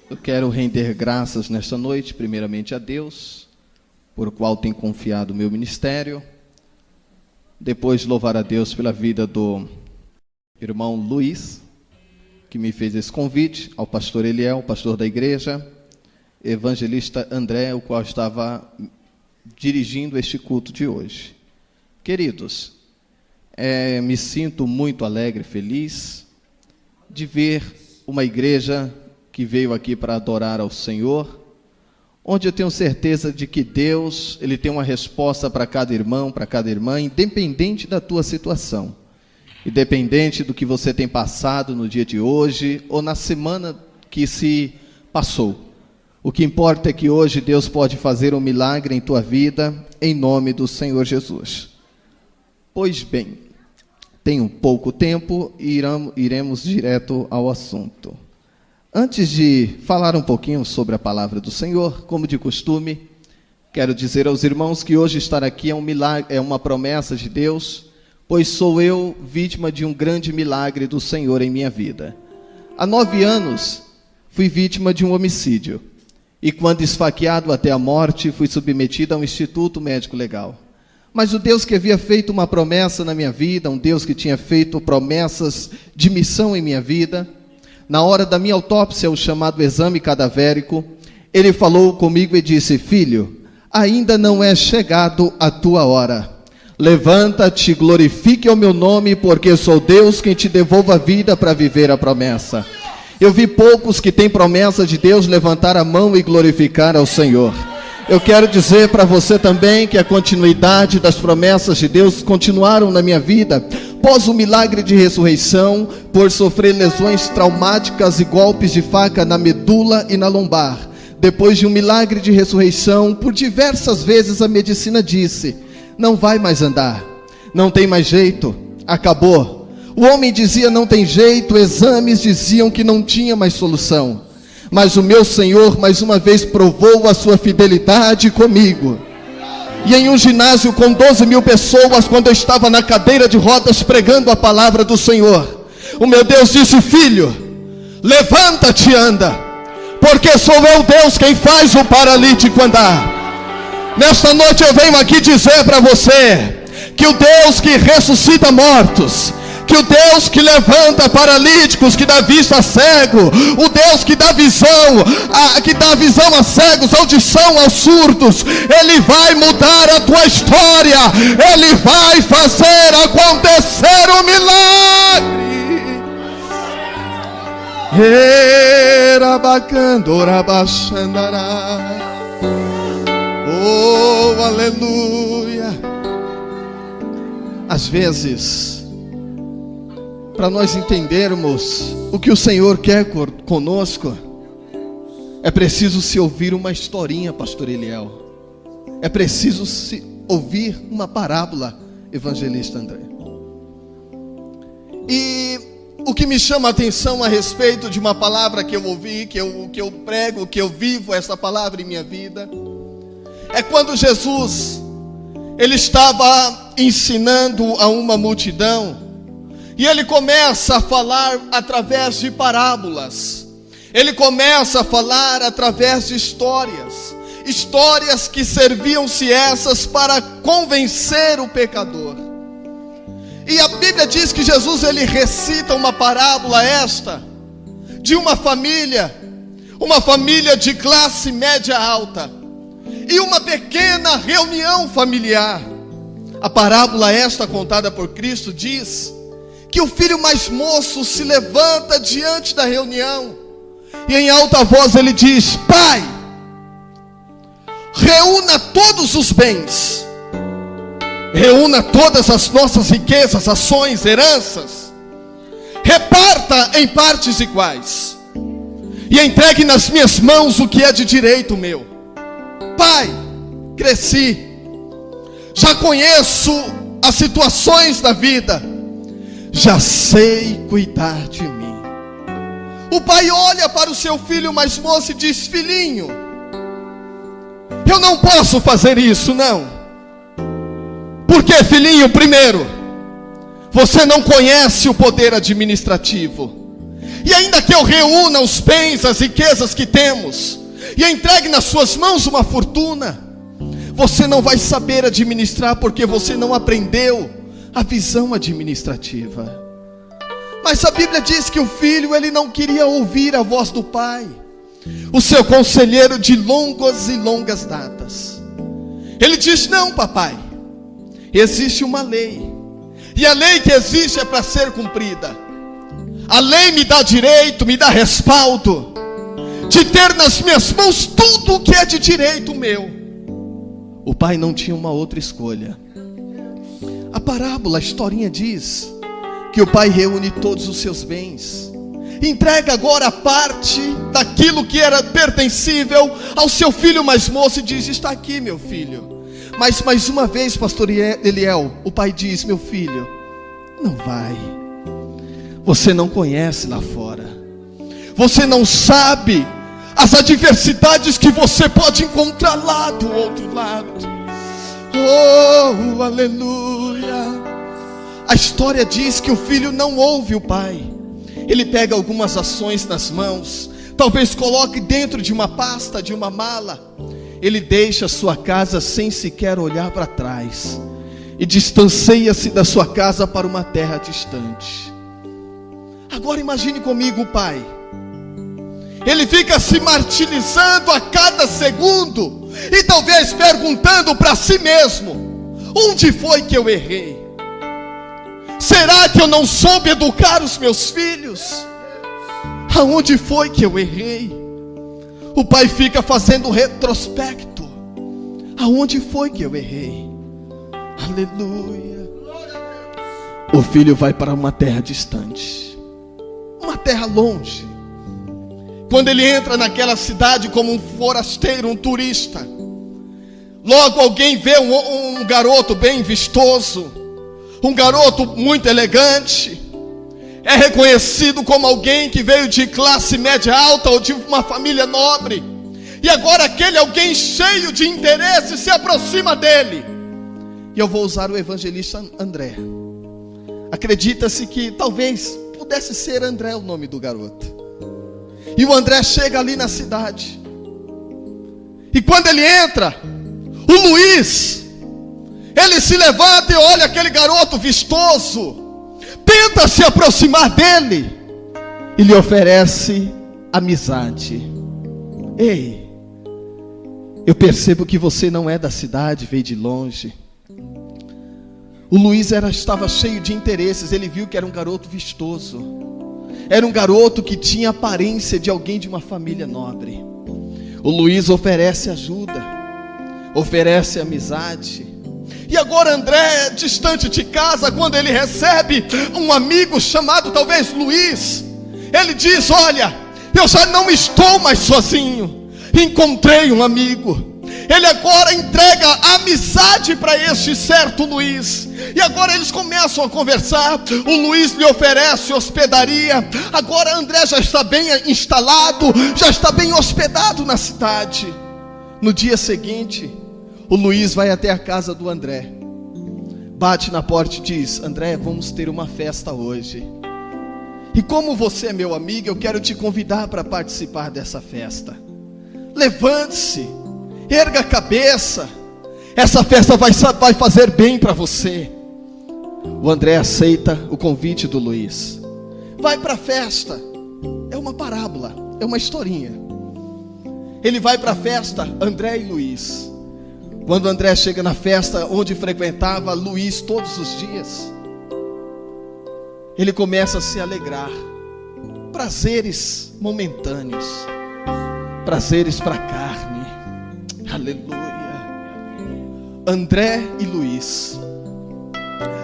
Eu quero render graças nesta noite, primeiramente a Deus, por o qual tem confiado o meu ministério. Depois louvar a Deus pela vida do irmão Luiz, que me fez esse convite, ao pastor Eliel, pastor da igreja, evangelista André, o qual estava dirigindo este culto de hoje. Queridos, me sinto muito alegre, feliz de ver uma igreja que veio aqui para adorar ao Senhor, onde eu tenho certeza de que Deus, Ele tem uma resposta para cada irmão, para cada irmã, independente da tua situação, independente do que você tem passado no dia de hoje, ou na semana que se passou. O que importa é que hoje Deus pode fazer um milagre em tua vida, em nome do Senhor Jesus. Pois bem, tenho pouco tempo e iremos direto ao assunto. Antes de falar um pouquinho sobre a palavra do Senhor, como de costume, quero dizer aos irmãos que hoje estar aqui é um milagre, é uma promessa de Deus, pois sou eu vítima de um grande milagre do Senhor em minha vida. Há 9 anos, fui vítima de um homicídio, e quando esfaqueado até a morte, fui submetido a um instituto médico legal. Mas o Deus que havia feito uma promessa na minha vida, um Deus que tinha feito promessas de missão em minha vida, na hora da minha autópsia, o chamado exame cadavérico, Ele falou comigo e disse: filho, ainda não é chegado a tua hora. Levanta-te, glorifique o meu nome, porque sou Deus quem te devolva a vida para viver a promessa. Eu vi poucos que têm promessa de Deus levantar a mão e glorificar ao Senhor. Eu quero dizer para você também que a continuidade das promessas de Deus continuaram na minha vida, após o milagre de ressurreição, por sofrer lesões traumáticas e golpes de faca na medula e na lombar. Depois de um milagre de ressurreição, por diversas vezes a medicina disse: não vai mais andar, não tem mais jeito, acabou. O homem dizia: não tem jeito, exames diziam que não tinha mais solução. Mas o meu Senhor, mais uma vez, provou a sua fidelidade comigo. E em um ginásio com 12.000 pessoas, quando eu estava na cadeira de rodas pregando a palavra do Senhor, o meu Deus disse: filho, levanta-te e anda, porque sou eu Deus quem faz o paralítico andar. Nesta noite eu venho aqui dizer para você que o Deus que ressuscita mortos, que o Deus que levanta paralíticos, que dá vista a cego, o Deus que dá visão a cegos, audição aos surdos, Ele vai mudar a tua história, Ele vai fazer acontecer o milagre. Oh, aleluia. Às vezes, para nós entendermos o que o Senhor quer conosco, é preciso se ouvir uma historinha, pastor Eliel. É preciso se ouvir uma parábola, evangelista André. E o que me chama a atenção a respeito de uma palavra que eu ouvi, que eu prego, que eu vivo essa palavra em minha vida, é quando Jesus, Ele estava ensinando a uma multidão, e Ele começa a falar através de parábolas. Ele começa a falar através de histórias. Histórias que serviam-se essas para convencer o pecador. E a Bíblia diz que Jesus, Ele recita uma parábola esta, de uma família de classe média alta, e uma pequena reunião familiar. A parábola esta, contada por Cristo, diz que o filho mais moço se levanta diante da reunião e em alta voz ele diz: pai, reúna todos os bens, reúna todas as nossas riquezas, ações, heranças, reparta em partes iguais e entregue nas minhas mãos o que é de direito meu. Pai, cresci, já conheço as situações da vida, já sei cuidar de mim. O pai olha para o seu filho mais moço e diz: filhinho, eu não posso fazer isso, não. Porque, filhinho, primeiro, você não conhece o poder administrativo. e ainda que eu reúna os bens, as riquezas que temos, e entregue nas suas mãos uma fortuna, você não vai saber administrar, porque você não aprendeu a visão administrativa. Mas a Bíblia diz que o filho, ele não queria ouvir a voz do pai, o seu conselheiro de longas e longas datas. Ele diz: não, papai, existe uma lei, e a lei que existe é para ser cumprida. A lei me dá direito, me dá respaldo de ter nas minhas mãos tudo o que é de direito meu. O pai não tinha uma outra escolha. A parábola, a historinha diz que o pai reúne todos os seus bens, entrega agora a parte daquilo que era pertencível ao seu filho mais moço e diz: está aqui, meu filho. Mas mais uma vez, pastor Eliel, o pai diz: meu filho, não vai. Você não conhece lá fora, você não sabe as adversidades que você pode encontrar lá do outro lado. Oh, aleluia. A história diz que o filho não ouve o pai. Ele pega algumas ações nas mãos, talvez coloque dentro de uma pasta, de uma mala. Ele deixa a sua casa sem sequer olhar para trás, e distancia-se da sua casa para uma terra distante. Agora imagine comigo o pai. Ele fica se martirizando a cada segundo, e talvez perguntando para si mesmo: onde foi que eu errei? Será que eu não soube educar os meus filhos? Aonde foi que eu errei? O pai fica fazendo retrospecto. Aonde foi que eu errei? Aleluia. O filho vai para uma terra distante, uma terra longe. Quando ele entra naquela cidade como um forasteiro, um turista, logo alguém vê um garoto bem vistoso, um garoto muito elegante, é reconhecido como alguém que veio de classe média alta ou de uma família nobre. E agora aquele alguém cheio de interesse se aproxima dele. E eu vou usar o evangelista André. Acredita-se que talvez pudesse ser André o nome do garoto. E o André chega ali na cidade, e quando ele entra, o Luiz, ele se levanta e olha aquele garoto vistoso, tenta se aproximar dele e lhe oferece amizade. Ei, eu percebo que você não é da cidade, veio de longe. O Luiz estava cheio de interesses. Ele viu que era um garoto vistoso, era um garoto que tinha aparência de alguém de uma família nobre. O Luiz oferece ajuda, oferece amizade. E agora André, distante de casa, quando ele recebe um amigo chamado talvez Luiz, ele diz: olha, eu já não estou mais sozinho, encontrei um amigo. Ele agora entrega amizade para este certo Luiz. E agora eles começam a conversar. O Luiz lhe oferece hospedaria. Agora André já está bem instalado, já está bem hospedado na cidade. No dia seguinte, o Luiz vai até a casa do André, bate na porta e diz: André, vamos ter uma festa hoje. E como você é meu amigo, eu quero te convidar para participar dessa festa. Levante-se, erga a cabeça, essa festa vai fazer bem para você. O André aceita o convite do Luiz, vai para a festa. É uma parábola, é uma historinha. Ele vai para a festa, André e Luiz. Quando André chega na festa onde frequentava Luiz todos os dias, ele começa a se alegrar. Prazeres momentâneos, prazeres para a carne. Aleluia. André e Luiz.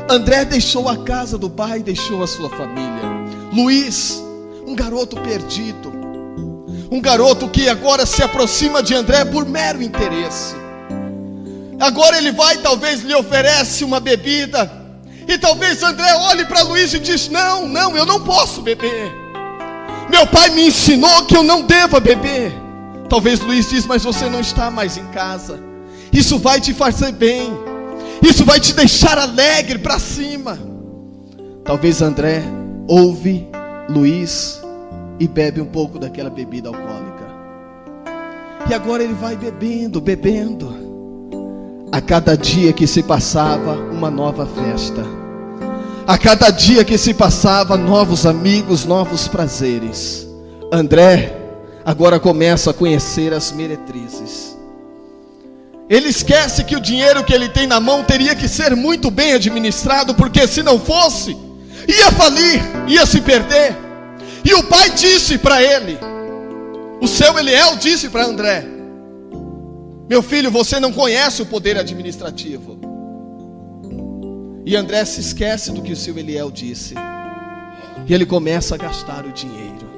André deixou a casa do pai, deixou a sua família. Luiz, um garoto perdido, um garoto que agora se aproxima de André por mero interesse. Agora ele vai, talvez lhe oferece uma bebida, e talvez André olhe para Luiz e diz: não, eu não posso beber. Meu pai me ensinou que eu não devo beber. Talvez Luiz diz: mas você não está mais em casa. Isso vai te fazer bem, isso vai te deixar alegre para cima. Talvez André ouve Luiz e bebe um pouco daquela bebida alcoólica. E agora ele vai bebendo. A cada dia que se passava, uma nova festa. A cada dia que se passava, novos amigos, novos prazeres. André agora começa a conhecer as meretrizes. Ele esquece que o dinheiro que ele tem na mão teria que ser muito bem administrado, porque se não fosse, ia falir, ia se perder. E o pai disse para ele, o seu Eliel disse para André: meu filho, você não conhece o poder administrativo. E André se esquece do que o seu Eliel disse, e ele começa a gastar o dinheiro.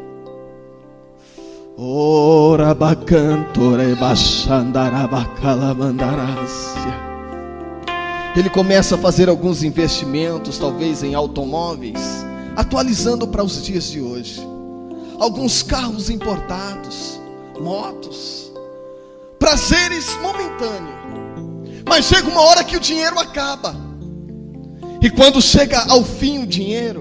Ora bacantore baixandarabacalamandaracia. Ele começa a fazer alguns investimentos, talvez em automóveis, atualizando para os dias de hoje. Alguns carros importados, motos, prazeres momentâneos. Mas chega uma hora que o dinheiro acaba. E quando chega ao fim o dinheiro,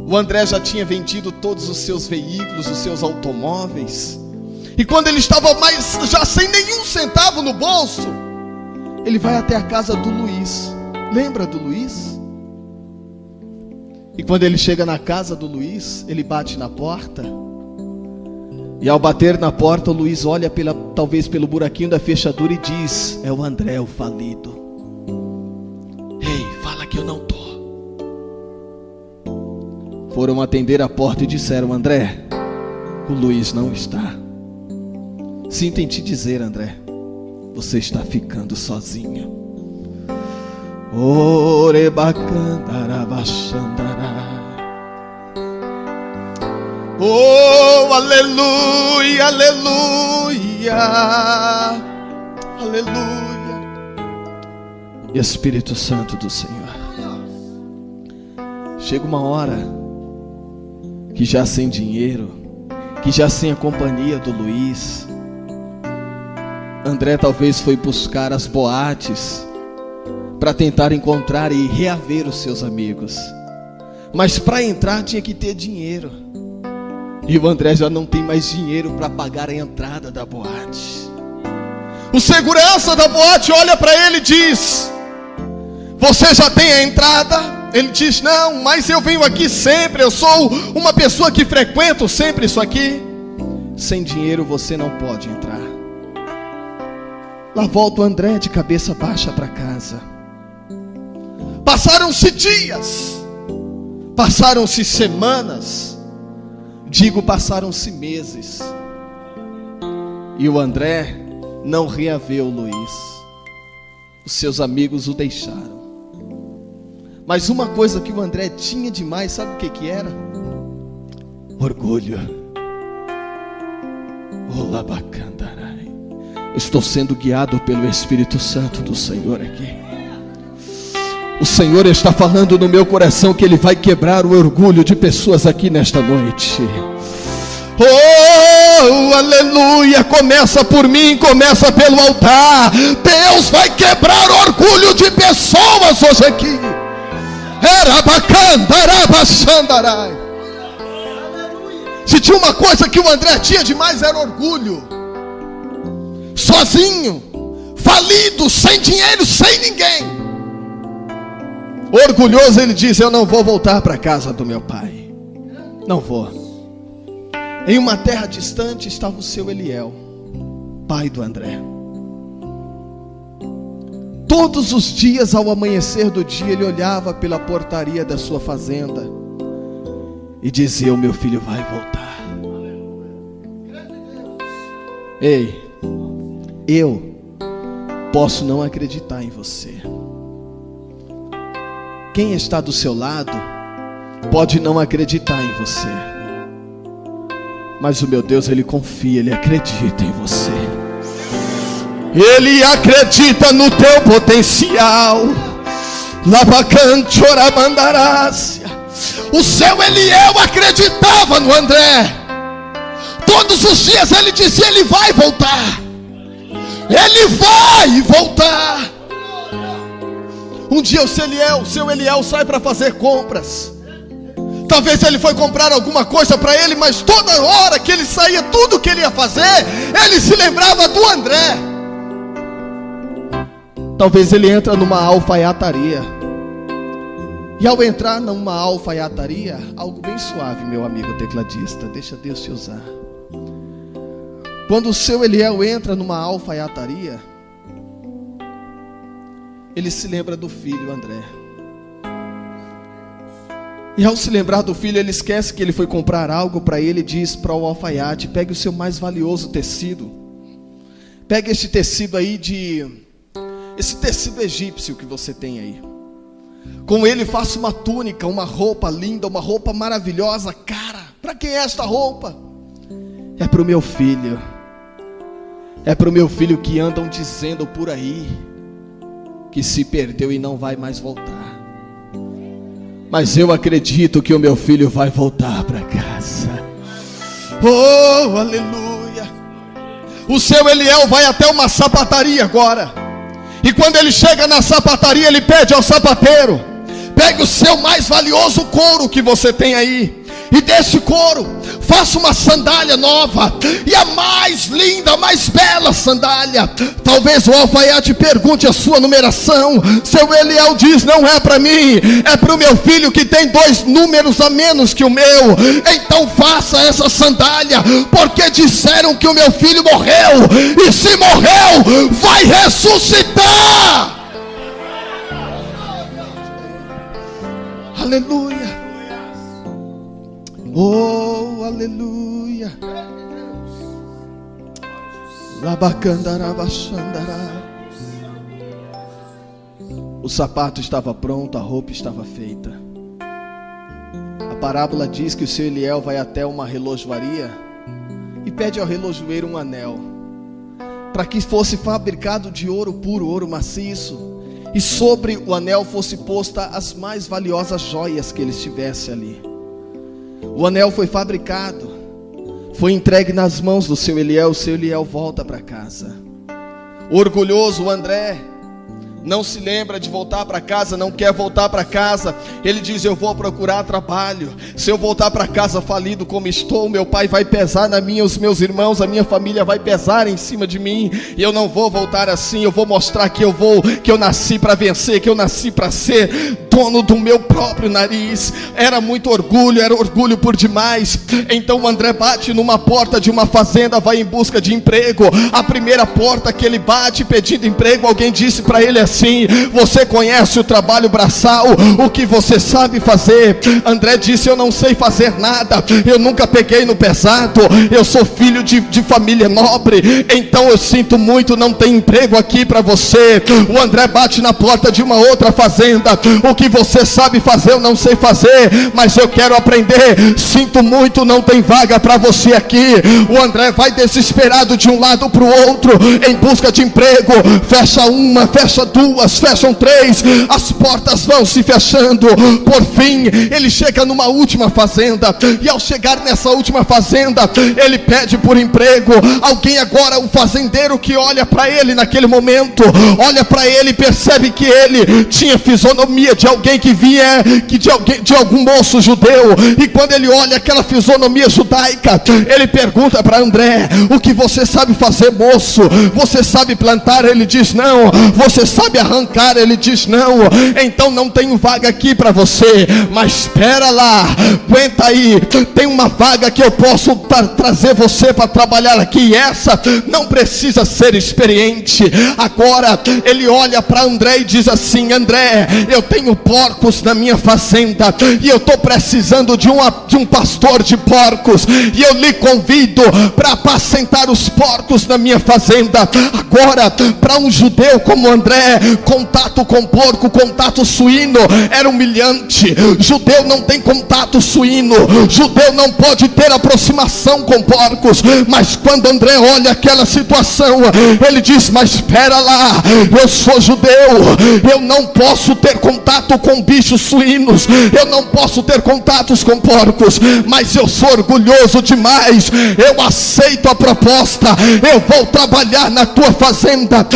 o André já tinha vendido todos os seus veículos, os seus automóveis. E quando ele estava já sem nenhum centavo no bolso, ele vai até a casa do Luiz. Lembra do Luiz? E quando ele chega na casa do Luiz, ele bate na porta. E ao bater na porta, o Luiz olha talvez pelo buraquinho da fechadura e diz: é o André, o falido. Ei, fala que eu não tô. Foram atender a porta e disseram: André, o Luiz não está. Sinto em te dizer, André, você está ficando sozinho. Oh, aleluia, aleluia, aleluia. Espírito Santo do Senhor, chega uma hora que já sem dinheiro, que já sem a companhia do Luiz, André talvez foi buscar as boates para tentar encontrar e reaver os seus amigos. Mas para entrar tinha que ter dinheiro. E o André já não tem mais dinheiro para pagar a entrada da boate. O segurança da boate olha para ele e diz: você já tem a entrada? Ele diz: não, mas eu venho aqui sempre, eu sou uma pessoa que frequento sempre isso aqui. Sem dinheiro você não pode entrar. Lá volta o André de cabeça baixa para casa. Passaram-se dias, passaram-se semanas, passaram-se meses, e o André não reaveu o Luiz. Os seus amigos o deixaram. Mas uma coisa que o André tinha demais, sabe o que era? Orgulho. Olabacandarai. Estou sendo guiado pelo Espírito Santo do Senhor aqui. O Senhor está falando no meu coração que Ele vai quebrar o orgulho de pessoas aqui nesta noite. Oh, aleluia, começa por mim, começa pelo altar. Deus vai quebrar o orgulho de pessoas hoje aqui. Se tinha uma coisa que o André tinha demais, era orgulho. Sozinho, falido, sem dinheiro, sem ninguém. Orgulhoso, ele diz: eu não vou voltar para a casa do meu pai. Não vou. Em uma terra distante estava o seu Eliel, pai do André. Todos os dias, ao amanhecer do dia, ele olhava pela portaria da sua fazenda e dizia: o meu filho vai voltar. Ei, eu posso não acreditar em você. Quem está do seu lado pode não acreditar em você, mas o meu Deus, Ele confia, Ele acredita em você. Ele acredita no teu potencial. Lavacanchoramandarácia. O seu Eliel acreditava no André. Todos os dias ele dizia: ele vai voltar. Ele vai voltar. Um dia o seu Eliel sai para fazer compras. Talvez ele foi comprar alguma coisa para ele, mas toda hora que ele saía, tudo que ele ia fazer, ele se lembrava do André. Talvez ele entra numa alfaiataria, e ao entrar numa alfaiataria, algo bem suave, meu amigo tecladista, deixa Deus te usar. Quando o seu Eliel entra numa alfaiataria, ele se lembra do filho André. E ao se lembrar do filho, ele esquece que ele foi comprar algo para ele e diz para o alfaiate: pegue o seu mais valioso tecido. Pegue este tecido aí esse tecido egípcio que você tem aí. Com ele faça uma túnica, uma roupa linda, uma roupa maravilhosa. Cara, para quem é esta roupa? É para o meu filho. É para o meu filho que andam dizendo por aí que se perdeu e não vai mais voltar. Mas eu acredito que o meu filho vai voltar para casa. Oh, aleluia. O seu Eliel vai até uma sapataria agora. E quando ele chega na sapataria, ele pede ao sapateiro: pegue o seu mais valioso couro que você tem aí, e desse couro faça uma sandália nova, e a mais linda, a mais bela sandália. Talvez o alfaiate pergunte a sua numeração. Seu Eliel diz: não é para mim, é para o meu filho que tem 2 números a menos que o meu. Então faça essa sandália, porque disseram que o meu filho morreu, e se morreu, vai ressuscitar. Aleluia. Oh, aleluia. O sapato estava pronto, a roupa estava feita. A parábola diz que o seu Eliel vai até uma relojoaria e pede ao relojoeiro um anel, para que fosse fabricado de ouro puro, ouro maciço, e sobre o anel fosse posta as mais valiosas joias que ele estivesse ali. O anel foi fabricado, foi entregue nas mãos do seu Eliel. O seu Eliel volta para casa. Orgulhoso, o André não se lembra de voltar para casa, não quer voltar para casa. Ele diz: eu vou procurar trabalho. Se eu voltar para casa falido como estou, meu pai vai pesar na minha, os meus irmãos, a minha família vai pesar em cima de mim. E eu não vou voltar assim. Eu vou mostrar que eu nasci para vencer, que eu nasci para ser dono do meu próprio nariz. Era muito orgulho, era orgulho por demais. Então o André bate numa porta de uma fazenda, vai em busca de emprego. A primeira porta que ele bate pedindo emprego, alguém disse para ele assim: você conhece o trabalho braçal? O que você sabe fazer? André disse: eu não sei fazer nada, eu nunca peguei no pesado, eu sou filho de família nobre, então eu sinto muito, não tem emprego aqui para você. O André bate na porta de uma outra fazenda: o que você sabe fazer? Eu não sei fazer, mas eu quero aprender. Sinto muito, não tem vaga para você aqui. O André vai desesperado de um lado para o outro em busca de emprego. Fecha uma, fecha duas, fecham 3, as portas vão se fechando. Por fim, ele chega numa última fazenda, e ao chegar nessa última fazenda, ele pede por emprego. Alguém agora, o fazendeiro que olha para ele naquele momento, olha para ele e percebe que ele tinha fisionomia de alguém que vinha, de algum moço judeu. E quando ele olha aquela fisionomia judaica, ele pergunta para André: o que você sabe fazer, moço? Você sabe plantar? Ele diz: não. Você sabe arrancar? Ele diz: não. Então não tenho vaga aqui para você. Mas espera lá, aguenta aí, tem uma vaga que eu posso trazer você para trabalhar aqui, e essa não precisa ser experiente. Agora ele olha para André e diz assim: André, eu tenho porcos na minha fazenda, e eu estou precisando de um pastor de porcos, e eu lhe convido para apacentar os porcos na minha fazenda. Agora, para um judeu como André, contato com porco, contato suíno era humilhante. Judeu não tem contato suíno, judeu não pode ter aproximação com porcos. Mas quando André olha aquela situação, ele diz: mas espera lá, eu sou judeu, eu não posso ter contato contato com bichos suínos, eu não posso ter contatos com porcos, mas eu sou orgulhoso demais. Eu aceito a proposta, eu vou trabalhar na tua fazenda.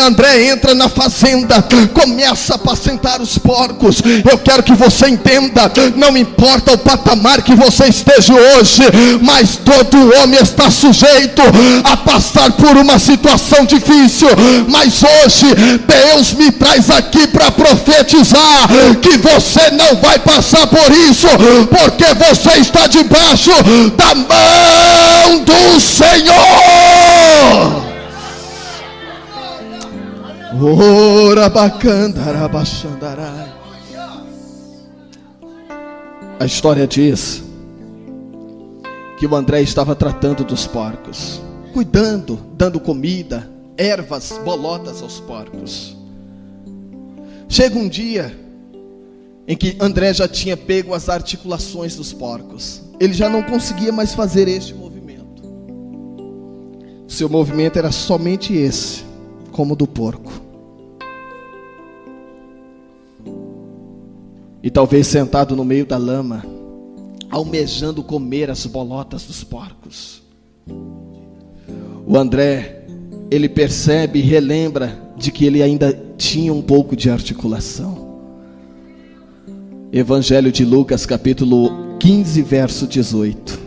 André entra na fazenda, começa a apacentar os porcos. Eu quero que você entenda, não importa o patamar que você esteja hoje, mas todo homem está sujeito a passar por uma situação difícil. Mas hoje Deus me traz aqui para profetizar que você não vai passar por isso, porque você está debaixo da mão do Senhor. Ora bacana, baixandarai. A história diz que o André estava tratando dos porcos, cuidando, dando comida, ervas, bolotas aos porcos. Chega um dia em que André já tinha pego as articulações dos porcos. Ele já não conseguia mais fazer este movimento. O seu movimento era somente esse, como o do porco. E talvez sentado no meio da lama, almejando comer as bolotas dos porcos. O André, ele percebe e relembra de que ele ainda tinha um pouco de articulação. Evangelho de Lucas, capítulo 15, verso 18.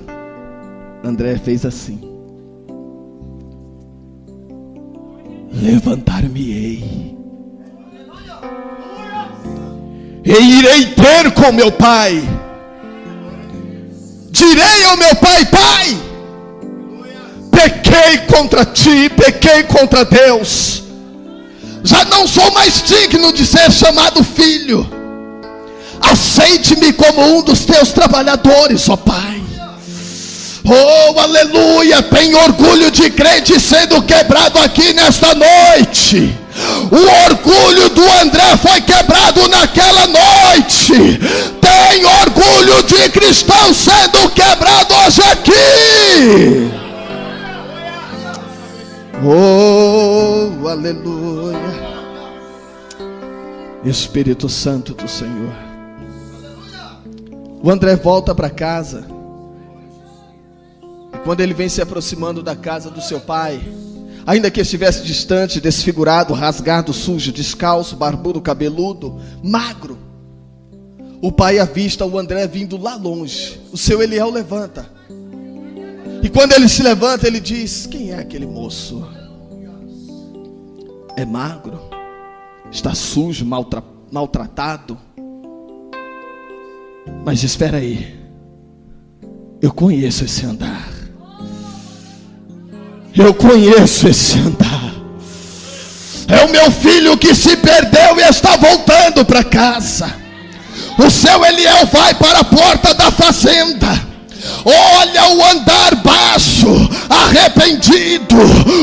André fez assim: levantar-me-ei e irei ter com meu pai. Direi ao meu pai: Pai, pequei contra ti, pequei contra Deus, já não sou mais digno de ser chamado filho. Aceite-me como um dos teus trabalhadores, ó Pai. Oh, aleluia. Tem orgulho de crente sendo quebrado aqui nesta noite. O orgulho do André foi quebrado naquela noite. Tem orgulho de cristão sendo quebrado hoje aqui. Oh, aleluia. Espírito Santo do Senhor. O André volta para casa. E quando ele vem se aproximando da casa do seu pai, ainda que estivesse distante, desfigurado, rasgado, sujo, descalço, barbudo, cabeludo, magro, o pai avista o André vindo lá longe. O seu Eliel levanta. E quando ele se levanta, ele diz: quem é aquele moço? É magro, está sujo, maltratado. Mas espera aí, eu conheço esse andar. Eu conheço esse andar. É o meu filho que se perdeu e está voltando para casa. O seu Eliel vai para a porta da fazenda. Olha o andar baixo, arrependido,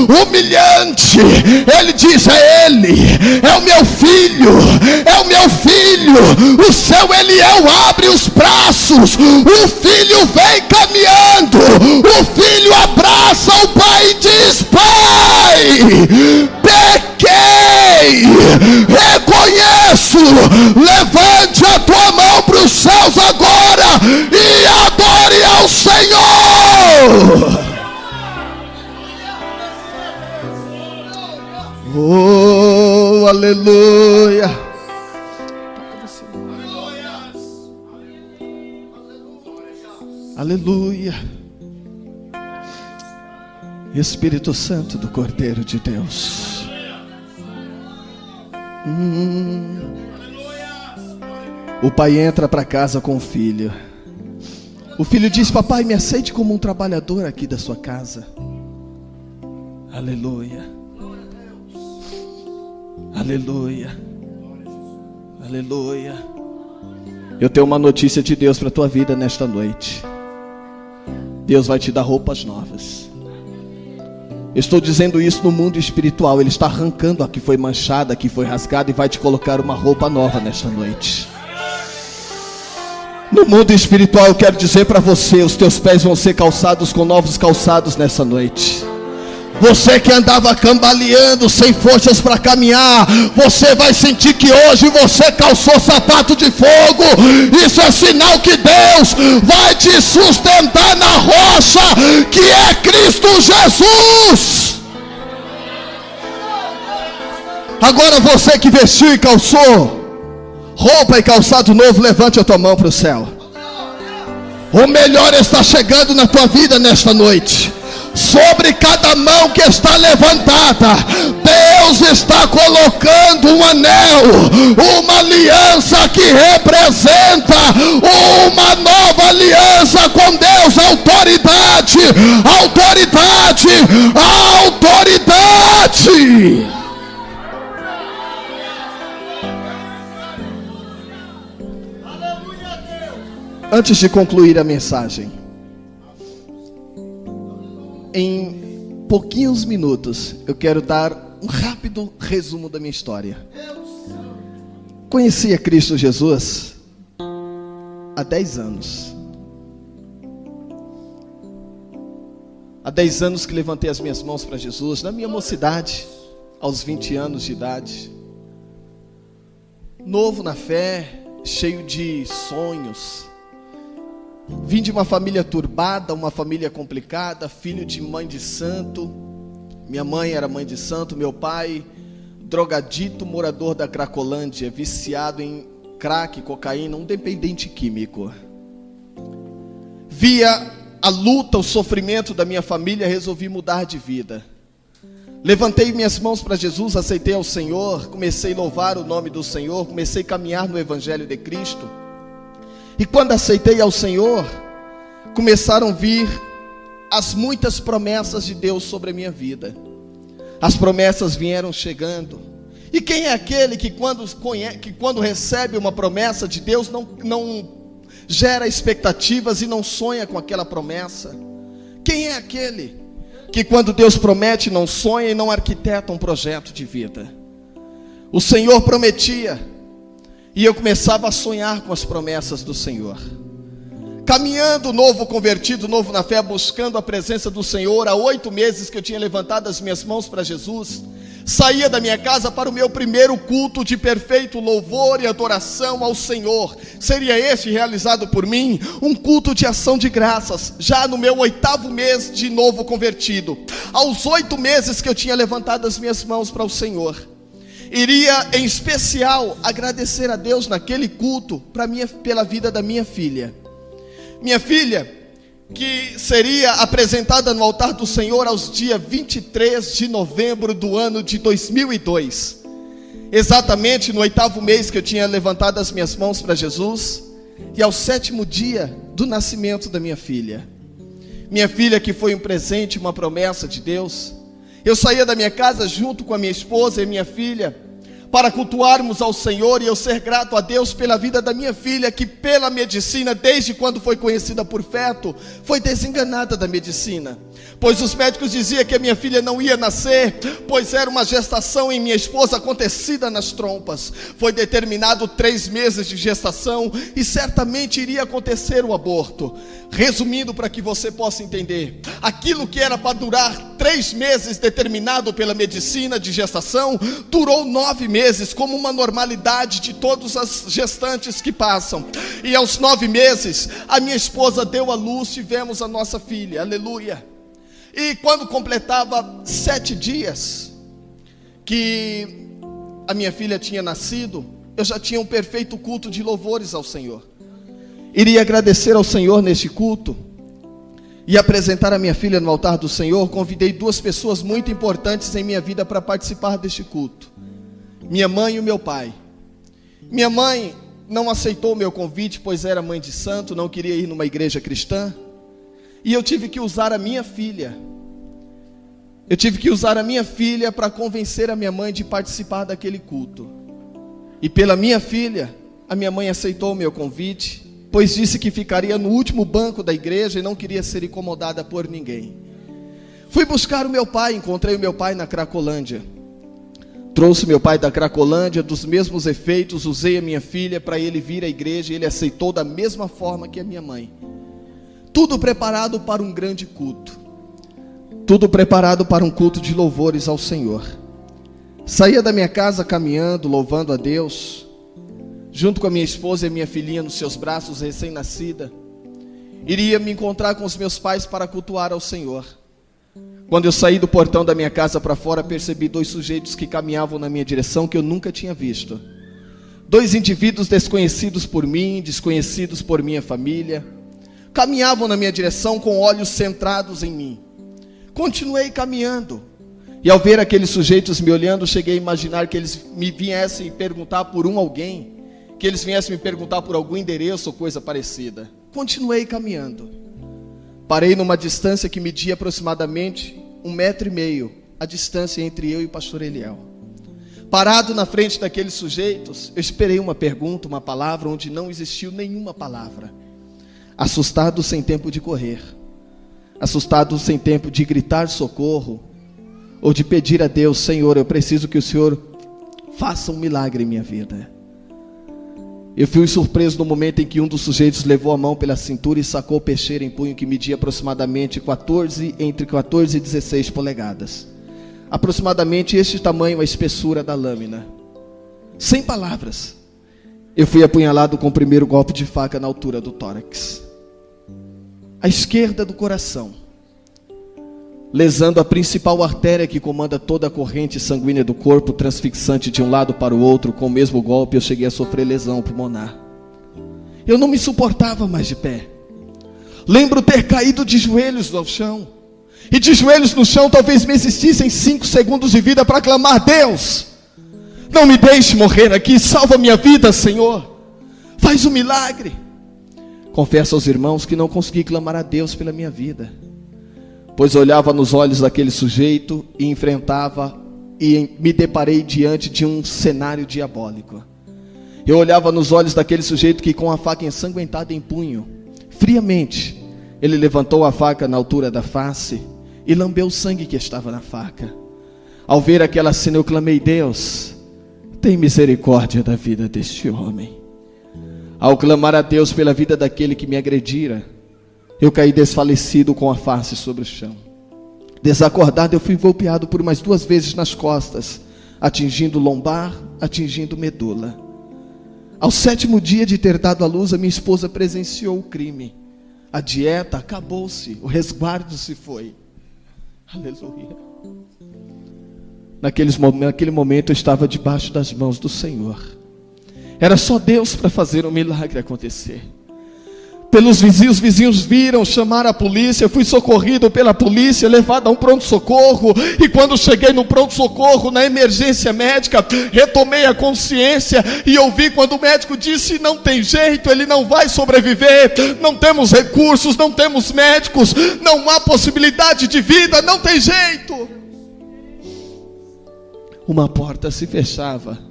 humilhante. Ele diz: é ele, é o meu filho, é o meu filho. O seu Eliel abre os braços, o filho vem caminhando, o filho abraça o pai e diz: pai, pequei, reconheço, levante a tua mão para os céus agora e adore ao Senhor. Oh, aleluia. Aleluia. Espírito Santo do Cordeiro de Deus. O pai entra para casa com o filho. O filho diz: papai, me aceite como um trabalhador aqui da sua casa. Aleluia. Aleluia. Aleluia. Eu tenho uma notícia de Deus para a tua vida nesta noite. Deus vai te dar roupas novas. Eu estou dizendo isso no mundo espiritual. Ele está arrancando a que foi manchada, a que foi rasgada, e vai te colocar uma roupa nova nesta noite. No mundo espiritual eu quero dizer para você: os teus pés vão ser calçados com novos calçados nessa noite. Você que andava cambaleando, sem forças para caminhar, você vai sentir que hoje você calçou sapato de fogo. Isso é sinal que Deus vai te sustentar na rocha, que é Cristo Jesus. Agora você que vestiu e calçou roupa e calçado novo, levante a tua mão para o céu. O melhor está chegando na tua vida nesta noite. Sobre cada mão que está levantada, Deus está colocando um anel, uma aliança que representa uma nova aliança com Deus. Autoridade, autoridade, autoridade. Antes de concluir a mensagem, em pouquinhos minutos, eu quero dar um rápido resumo da minha história. Conheci a Cristo Jesus há 10 anos. Há 10 anos que levantei as minhas mãos para Jesus, na minha mocidade, aos 20 anos de idade. Novo na fé, cheio de sonhos. Vim de uma família turbada, uma família complicada, filho de mãe de santo. Minha mãe era mãe de santo, meu pai, drogadito, morador da Cracolândia, viciado em crack, cocaína, um dependente químico. Via a luta, o sofrimento da minha família, resolvi mudar de vida. Levantei minhas mãos para Jesus, aceitei ao Senhor, comecei a louvar o nome do Senhor, comecei a caminhar no Evangelho de Cristo. E quando aceitei ao Senhor, começaram a vir as muitas promessas de Deus sobre a minha vida. As promessas vieram chegando. E quem é aquele que quando recebe uma promessa de Deus não gera expectativas e não sonha com aquela promessa? Quem é aquele que quando Deus promete não sonha e não arquiteta um projeto de vida? O Senhor prometia. E eu começava a sonhar com as promessas do Senhor. Caminhando, novo convertido, novo na fé, buscando a presença do Senhor. Há 8 meses que eu tinha levantado as minhas mãos para Jesus. Saía da minha casa para o meu primeiro culto de perfeito louvor e adoração ao Senhor. Seria esse realizado por mim, um culto de ação de graças, já no meu 8º mês de novo convertido. Aos 8 meses que eu tinha levantado as minhas mãos para o Senhor. Iria em especial agradecer a Deus naquele culto pela vida da minha filha. Minha filha, que seria apresentada no altar do Senhor aos dias 23 de novembro do ano de 2002. Exatamente no 8º mês que eu tinha levantado as minhas mãos para Jesus. E ao 7º dia do nascimento da minha filha. Minha filha que foi um presente, uma promessa de Deus. Eu saía da minha casa junto com a minha esposa e minha filha para cultuarmos ao Senhor, e eu ser grato a Deus pela vida da minha filha, que pela medicina, desde quando foi conhecida por feto, foi desenganada da medicina, pois os médicos diziam que a minha filha não ia nascer, pois era uma gestação em minha esposa acontecida nas trompas. Foi determinado 3 meses de gestação e certamente iria acontecer o aborto. Resumindo, para que você possa entender, aquilo que era para durar 3 meses determinado pela medicina de gestação, durou 9 meses, como uma normalidade de todas as gestantes que passam. E aos 9 meses, a minha esposa deu à luz, tivemos a nossa filha, aleluia. E quando completava 7 dias que a minha filha tinha nascido, eu já tinha um perfeito culto de louvores ao Senhor. Iria agradecer ao Senhor neste culto e apresentar a minha filha no altar do Senhor. Convidei 2 pessoas muito importantes em minha vida para participar deste culto: minha mãe e o meu pai. Minha mãe não aceitou o meu convite, pois era mãe de santo, não queria ir numa igreja cristã. E eu tive que usar a minha filha. Eu tive que usar a minha filha para convencer a minha mãe de participar daquele culto. E pela minha filha, a minha mãe aceitou o meu convite, pois disse que ficaria no último banco da igreja e não queria ser incomodada por ninguém. Fui buscar o meu pai, encontrei o meu pai na Cracolândia. Trouxe meu pai da Cracolândia, dos mesmos efeitos, usei a minha filha para ele vir à igreja, e ele aceitou da mesma forma que a minha mãe. Tudo preparado para um grande culto. tudo preparado para um culto de louvores ao Senhor. Saía da minha casa caminhando, louvando a Deus, junto com a minha esposa e a minha filhinha nos seus braços, recém-nascida. Iria me encontrar com os meus pais para cultuar ao Senhor. Quando eu saí do portão da minha casa para fora, percebi 2 sujeitos que caminhavam na minha direção que eu nunca tinha visto. 2 indivíduos desconhecidos por mim, desconhecidos por minha família, caminhavam na minha direção com olhos centrados em mim. Continuei caminhando, e ao ver aqueles sujeitos me olhando, cheguei a imaginar que eles me viessem perguntar por alguém, que eles viessem me perguntar por algum endereço ou coisa parecida. Continuei caminhando. Parei numa distância que media aproximadamente 1,5 metro, a distância entre eu e o pastor Eliel. Parado na frente daqueles sujeitos, eu esperei uma pergunta, uma palavra, onde não existiu nenhuma palavra. Assustado, sem tempo de correr. Assustado, sem tempo de gritar socorro, ou de pedir a Deus: Senhor, eu preciso que o Senhor faça um milagre em minha vida. Eu fui surpreso no momento em que um dos sujeitos levou a mão pela cintura e sacou o peixeiro em punho que media aproximadamente entre 14 e 16 polegadas. Aproximadamente este tamanho, a espessura da lâmina. Sem palavras, eu fui apunhalado com o primeiro golpe de faca na altura do tórax, à esquerda do coração, lesando a principal artéria que comanda toda a corrente sanguínea do corpo, transfixante de um lado para o outro. Com o mesmo golpe eu cheguei a sofrer lesão pulmonar. Eu não me suportava mais de pé. Lembro ter caído de joelhos no chão, e de joelhos no chão talvez me existissem 5 segundos de vida para clamar: Deus, não me deixe morrer aqui, salva minha vida, Senhor, faz um milagre. Confesso aos irmãos que não consegui clamar a Deus pela minha vida, pois olhava nos olhos daquele sujeito e enfrentava, e me deparei diante de um cenário diabólico. Eu olhava nos olhos daquele sujeito que, com a faca ensanguentada em punho, friamente, ele levantou a faca na altura da face e lambeu o sangue que estava na faca. Ao ver aquela cena, eu clamei: Deus, tem misericórdia da vida deste homem. Ao clamar a Deus pela vida daquele que me agredira, eu caí desfalecido com a face sobre o chão. Desacordado, eu fui golpeado por mais 2 vezes nas costas, atingindo lombar, atingindo medula. Ao 7º dia de ter dado à luz, a minha esposa presenciou o crime. A dieta acabou-se, o resguardo se foi. Aleluia. Naquele momento eu estava debaixo das mãos do Senhor. Era só Deus para fazer um milagre acontecer. Pelos vizinhos, os vizinhos viram, chamaram a polícia. Eu fui socorrido pela polícia, levado a um pronto-socorro. E quando cheguei no pronto-socorro, na emergência médica, retomei a consciência e ouvi quando o médico disse: não tem jeito, ele não vai sobreviver, não temos recursos, não temos médicos, não há possibilidade de vida, não tem jeito. Uma porta se fechava.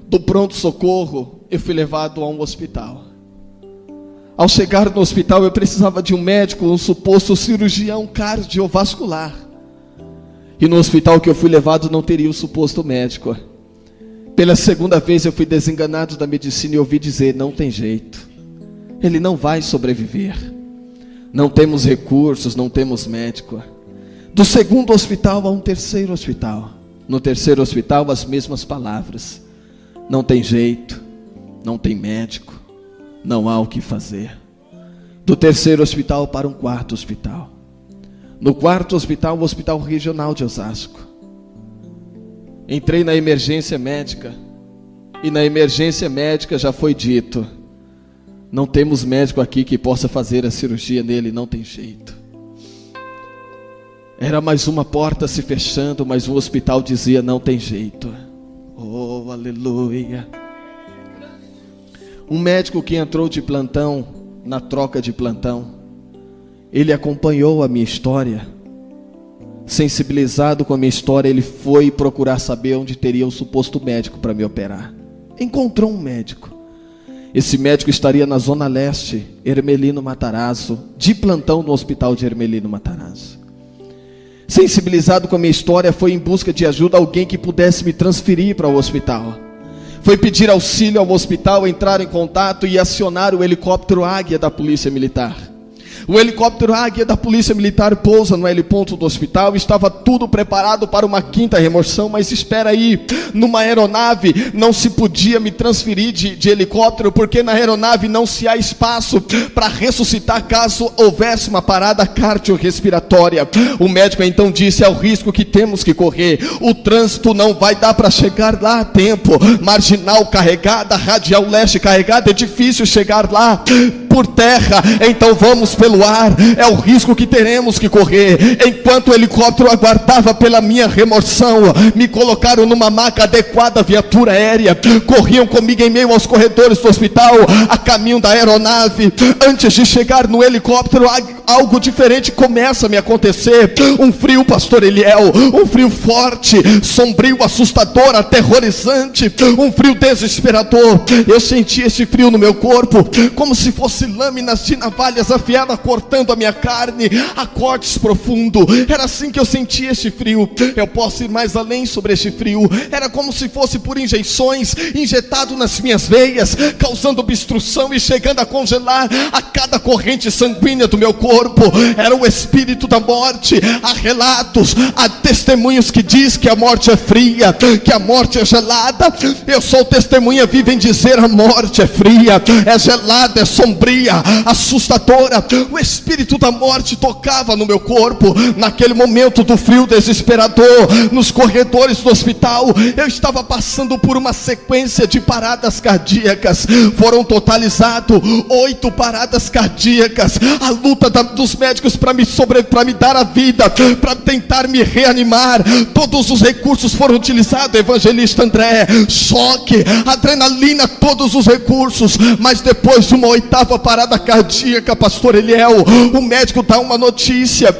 Do pronto-socorro, eu fui levado a um hospital. Ao chegar no hospital, eu precisava de um médico, um suposto cirurgião cardiovascular. E no hospital que eu fui levado não teria o suposto médico. Pela 2ª vez eu fui desenganado da medicina e ouvi dizer: não tem jeito, ele não vai sobreviver, não temos recursos, não temos médico. Do 2º hospital a um 3º hospital. No 3º hospital, as mesmas palavras: não tem jeito, não tem médico, não há o que fazer. Do 3º hospital para um 4º hospital. No 4º hospital, o Hospital Regional de Osasco. Entrei na emergência médica, e na emergência médica já foi dito: não temos médico aqui que possa fazer a cirurgia nele, não tem jeito. Era mais uma porta se fechando, mas o hospital dizia: não tem jeito. Oh, aleluia. Um médico que entrou de plantão, na troca de plantão, ele acompanhou a minha história. Sensibilizado com a minha história, ele foi procurar saber onde teria o suposto médico para me operar. Encontrou um médico. Esse médico estaria na Zona Leste, Hermelino Matarazzo, de plantão no hospital de Hermelino Matarazzo. Sensibilizado com a minha história, foi em busca de ajuda alguém que pudesse me transferir para o hospital. Foi pedir auxílio ao hospital, entrar em contato e acionar o helicóptero Águia da Polícia Militar. O helicóptero Águia da Polícia Militar pousa no heliponto do hospital. Estava tudo preparado para uma quinta remoção, mas espera aí, numa aeronave não se podia me transferir de helicóptero, porque na aeronave não se há espaço para ressuscitar caso houvesse uma parada cardiorrespiratória. O médico então disse: é o risco que temos que correr, o trânsito não vai dar para chegar lá a tempo, marginal carregada, radial leste carregada, é difícil chegar lá por terra, então vamos pelo ar, é o risco que teremos que correr. Enquanto o helicóptero aguardava pela minha remoção, me colocaram numa maca adequada, viatura aérea, corriam comigo em meio aos corredores do hospital, a caminho da aeronave. Antes de chegar no helicóptero, algo diferente começa a me acontecer. Um frio, pastor Eliel, um frio forte, sombrio, assustador, aterrorizante, um frio desesperador. Eu senti esse frio no meu corpo, como se fosse lâminas de navalhas afiadas cortando a minha carne a cortes profundo. Era assim que eu sentia esse frio. Eu posso ir mais além sobre esse frio. Era como se fosse por injeções, injetado nas minhas veias, causando obstrução e chegando a congelar a cada corrente sanguínea do meu corpo. Era o espírito da morte. Há relatos, há testemunhos que diz que a morte é fria, que a morte é gelada. Eu sou testemunha viva em dizer: a morte é fria, é gelada, é sombria, assustadora. O espírito da morte tocava no meu corpo. Naquele momento do frio desesperador, nos corredores do hospital, eu estava passando por uma sequência de paradas cardíacas. Foram totalizadas 8 paradas cardíacas. A luta dos médicos para me dar a vida, para tentar me reanimar. Todos os recursos foram utilizados, evangelista André, choque, adrenalina, todos os recursos. Mas depois de uma 8ª parada cardíaca, pastor Eliel, o médico dá uma notícia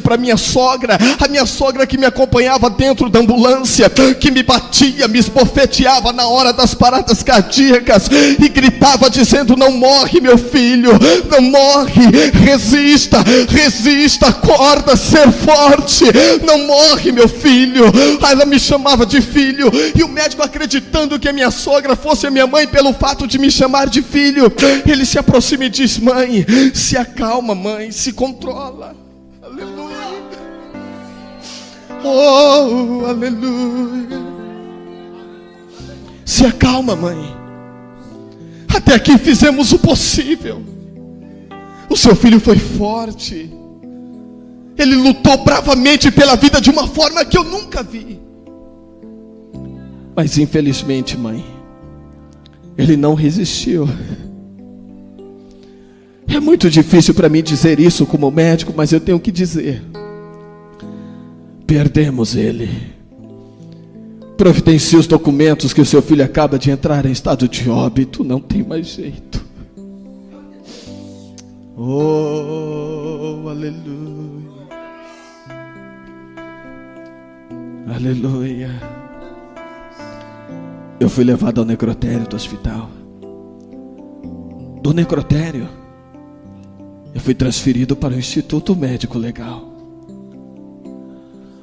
para minha sogra, a minha sogra que me acompanhava dentro da ambulância, que me batia, me esbofeteava na hora das paradas cardíacas e gritava dizendo: não morre meu filho, não morre, resista, acorda, ser forte, não morre meu filho. Ela me chamava de filho, e o médico, acreditando que a minha sogra fosse a minha mãe pelo fato de me chamar de filho, ele se aproxima e diz: mãe, se acalma, mãe, se controla. Aleluia. Oh, aleluia. Se acalma, mãe. Até aqui fizemos o possível. O seu filho foi forte. Ele lutou bravamente pela vida de uma forma que eu nunca vi. Mas infelizmente, mãe, ele não resistiu. É muito difícil para mim dizer isso como médico, mas eu tenho que dizer: perdemos ele. Providencie os documentos que o seu filho acaba de entrar em estado de óbito. Não tem mais jeito. Oh, aleluia. Aleluia. Eu fui levado ao necrotério do hospital. Do necrotério, eu fui transferido para o Instituto Médico Legal.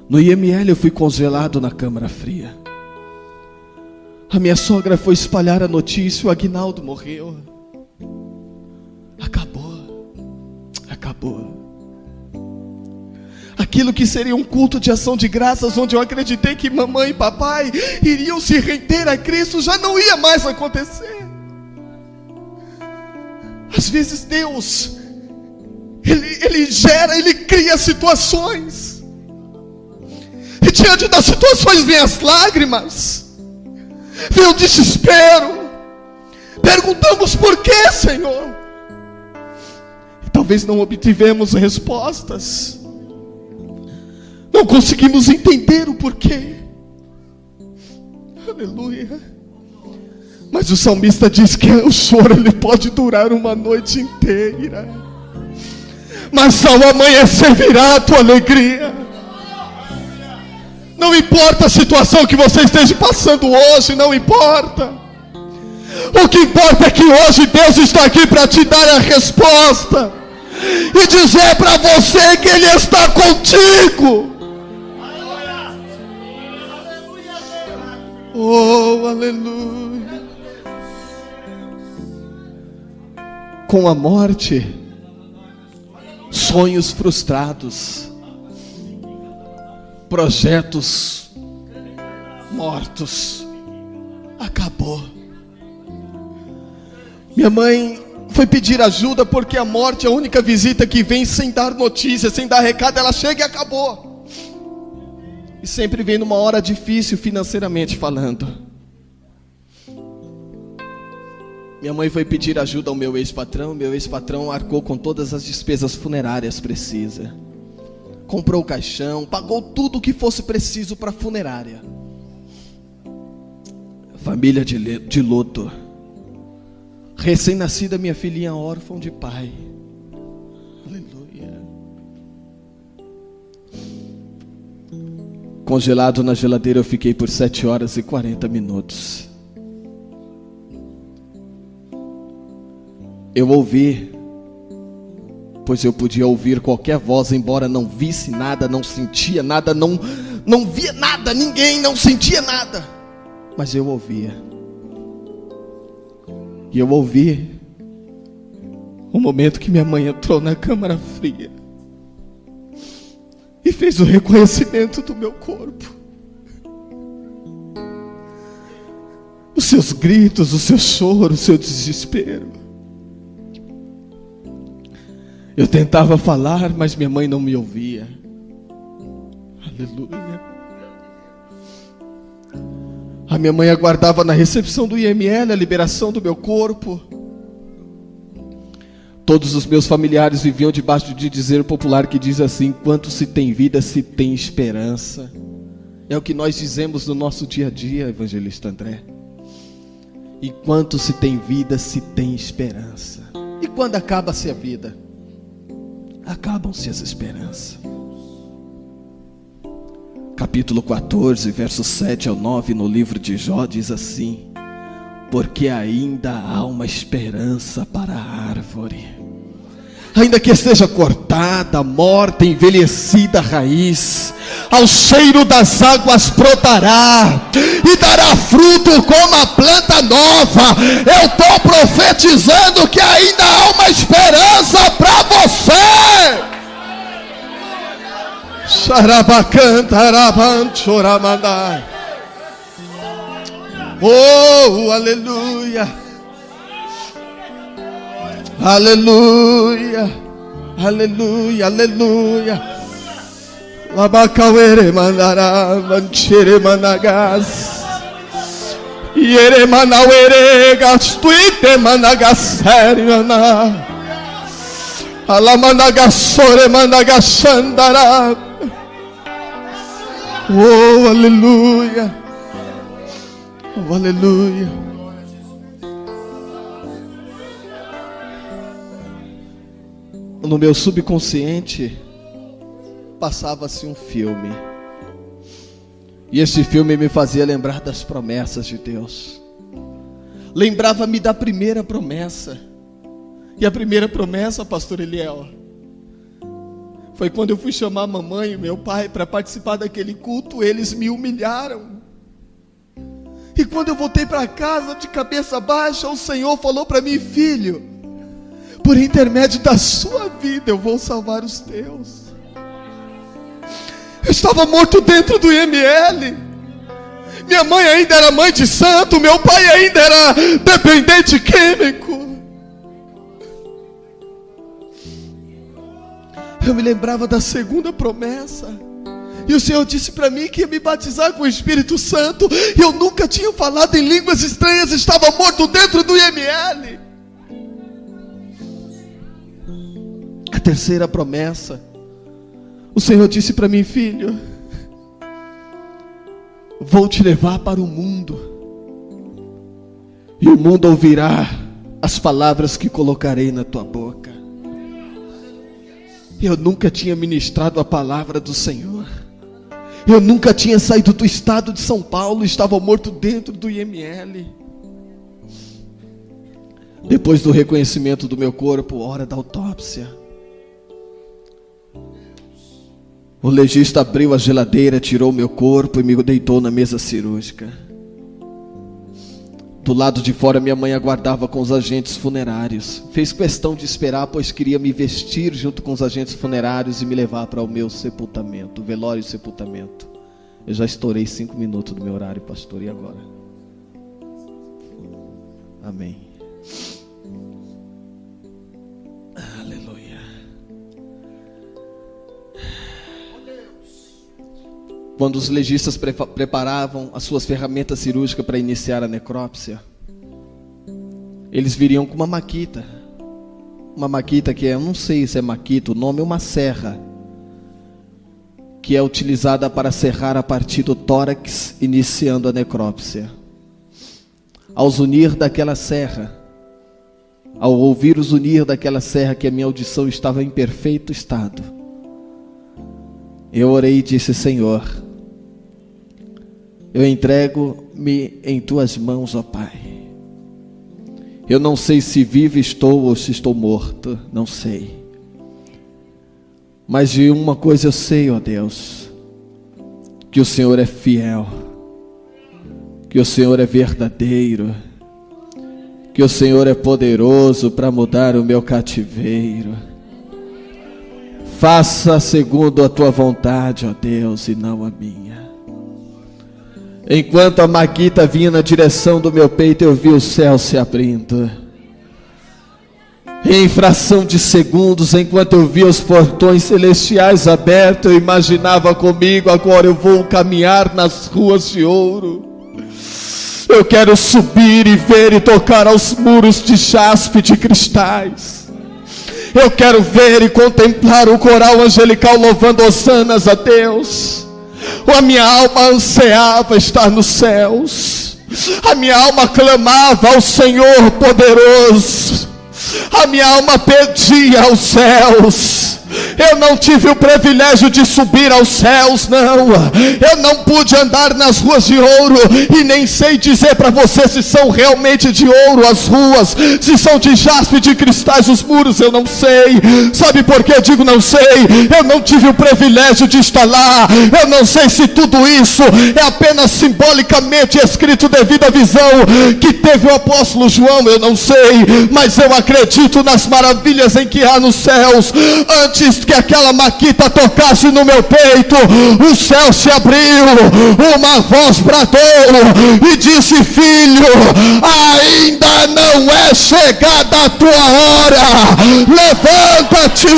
No IML eu fui congelado na câmara fria. A minha sogra foi espalhar a notícia: o Aguinaldo morreu. Acabou. Aquilo que seria um culto de ação de graças, onde eu acreditei que mamãe e papai iriam se render a Cristo, já não ia mais acontecer. Às vezes Deus, Ele cria situações, e diante das situações vem as lágrimas, vem o desespero. Perguntamos: por que, Senhor? E talvez não obtivemos respostas, não conseguimos entender o porquê. Aleluia. Mas o salmista diz que o choro ele pode durar uma noite inteira, mas ao amanhecer virá a tua alegria. Não importa a situação que você esteja passando hoje, não importa. O que importa é que hoje Deus está aqui para te dar a resposta e dizer para você que Ele está contigo. Oh, aleluia. Com a morte sonhos frustrados, projetos mortos. Acabou. Minha mãe foi pedir ajuda porque a morte é a única visita que vem sem dar notícia, sem dar recado. Ela chega e acabou. E sempre vem numa hora difícil financeiramente falando. Minha mãe foi pedir ajuda ao meu ex-patrão. Meu ex-patrão arcou com todas as despesas funerárias precisas. Comprou o caixão, pagou tudo o que fosse preciso para a funerária. Família de luto. Recém-nascida minha filhinha órfã de pai. Aleluia. Congelado na geladeira eu fiquei por 7 horas e 40 minutos. Eu ouvi, pois eu podia ouvir qualquer voz, embora não visse nada, não sentia nada, não via nada, ninguém, não sentia nada. Mas eu ouvia. E eu ouvi o momento que minha mãe entrou na câmara fria e fez o reconhecimento do meu corpo. Os seus gritos, o seu choro, o seu desespero. Eu tentava falar, mas minha mãe não me ouvia. Aleluia. A minha mãe aguardava na recepção do IML a liberação do meu corpo. Todos os meus familiares viviam debaixo de dizer popular que diz assim: enquanto se tem vida, se tem esperança. É o que nós dizemos no nosso dia a dia, evangelista André. Enquanto se tem vida, se tem esperança. E quando acaba-se a vida, acabam-se as esperanças. Capítulo 14, versos 7 ao 9 no livro de Jó diz assim: porque ainda há uma esperança para a árvore, ainda que esteja cortada, morta, envelhecida a raiz, ao cheiro das águas brotará e dará fruto como a planta nova. Eu estou profetizando que ainda há uma esperança para você. Oh, aleluia, aleluia, aleluia, aleluia. Labacauere mandará, manchere managas, iere manauere gastuite managasseriana, alamanagasore managassandará. Oh, aleluia, oh, aleluia. No meu subconsciente passava-se um filme, e esse filme me fazia lembrar das promessas de Deus. Lembrava-me da primeira promessa. E a primeira promessa, pastor Eliel, foi quando eu fui chamar a mamãe e meu pai para participar daquele culto. Eles me humilharam. E quando eu voltei para casa de cabeça baixa, o Senhor falou para mim: filho, por intermédio da sua vida eu vou salvar os teus. Eu estava morto dentro do IML. Minha mãe ainda era mãe de santo, meu pai ainda era dependente químico. Eu me lembrava da segunda promessa, e o Senhor disse para mim que ia me batizar com o Espírito Santo. Eu nunca tinha falado em línguas estranhas, estava morto dentro do IML. A terceira promessa, o Senhor disse para mim: filho, vou te levar para o mundo, e o mundo ouvirá as palavras que colocarei na tua boca. Eu nunca tinha ministrado a palavra do Senhor. Eu nunca tinha saído do estado de São Paulo. Estava morto dentro do IML. Depois do reconhecimento do meu corpo, hora da autópsia, o legista abriu a geladeira, tirou meu corpo e me deitou na mesa cirúrgica. Do lado de fora, minha mãe aguardava com os agentes funerários. Fez questão de esperar, pois queria me vestir junto com os agentes funerários e me levar para o meu sepultamento, velório e sepultamento. Eu já estourei 5 minutos do meu horário, pastor, e agora? Amém. Aleluia. Quando os legistas preparavam as suas ferramentas cirúrgicas para iniciar a necrópsia, eles viriam com uma maquita que eu não sei se é maquita, o nome é uma serra, que é utilizada para serrar a partir do tórax, iniciando a necrópsia. Ao zunir daquela serra, ao ouvir o zunir daquela serra, que a minha audição estava em perfeito estado, eu orei e disse: Senhor, eu entrego-me em tuas mãos, ó Pai. Eu não sei se vivo estou ou se estou morto, não sei. Mas de uma coisa eu sei, ó Deus, que o Senhor é fiel, que o Senhor é verdadeiro, que o Senhor é poderoso para mudar o meu cativeiro. Faça segundo a tua vontade, ó Deus, e não a minha. Enquanto a maquita vinha na direção do meu peito, eu vi o céu se abrindo. Em fração de segundos, enquanto eu via os portões celestiais abertos, eu imaginava comigo: agora eu vou caminhar nas ruas de ouro. Eu quero subir e ver e tocar aos muros de jaspe, de cristais. Eu quero ver e contemplar o coral angelical louvando hosanas a Deus. A minha alma ansiava estar nos céus. A minha alma clamava ao Senhor poderoso. A minha alma pedia aos céus. Eu não tive o privilégio de subir aos céus, não. Eu não pude andar nas ruas de ouro. E nem sei dizer para você se são realmente de ouro as ruas, se são de jaspe, de cristais os muros. Eu não sei. Sabe por que eu digo não sei? Eu não tive o privilégio de estar lá. Eu não sei se tudo isso é apenas simbolicamente escrito devido à visão que teve o apóstolo João. Eu não sei, mas eu acredito nas maravilhas em que há nos céus. Antes que aquela maquita tocasse no meu peito, o céu se abriu, uma voz bradou e disse: filho, ainda não é chegada a tua hora. Levanta-te,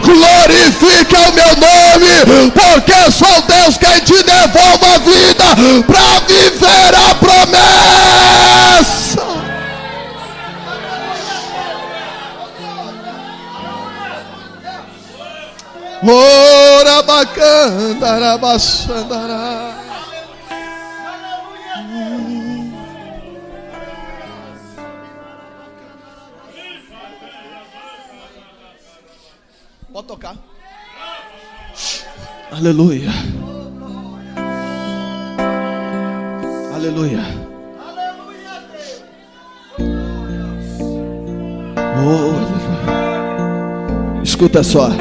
glorifica o meu nome, porque sou Deus quem te devolve a vida para viver a promessa. Ora bacana, arabaxandará. Pode tocar. Aleluia. Aleluia. Oh, aleluia. Escuta só.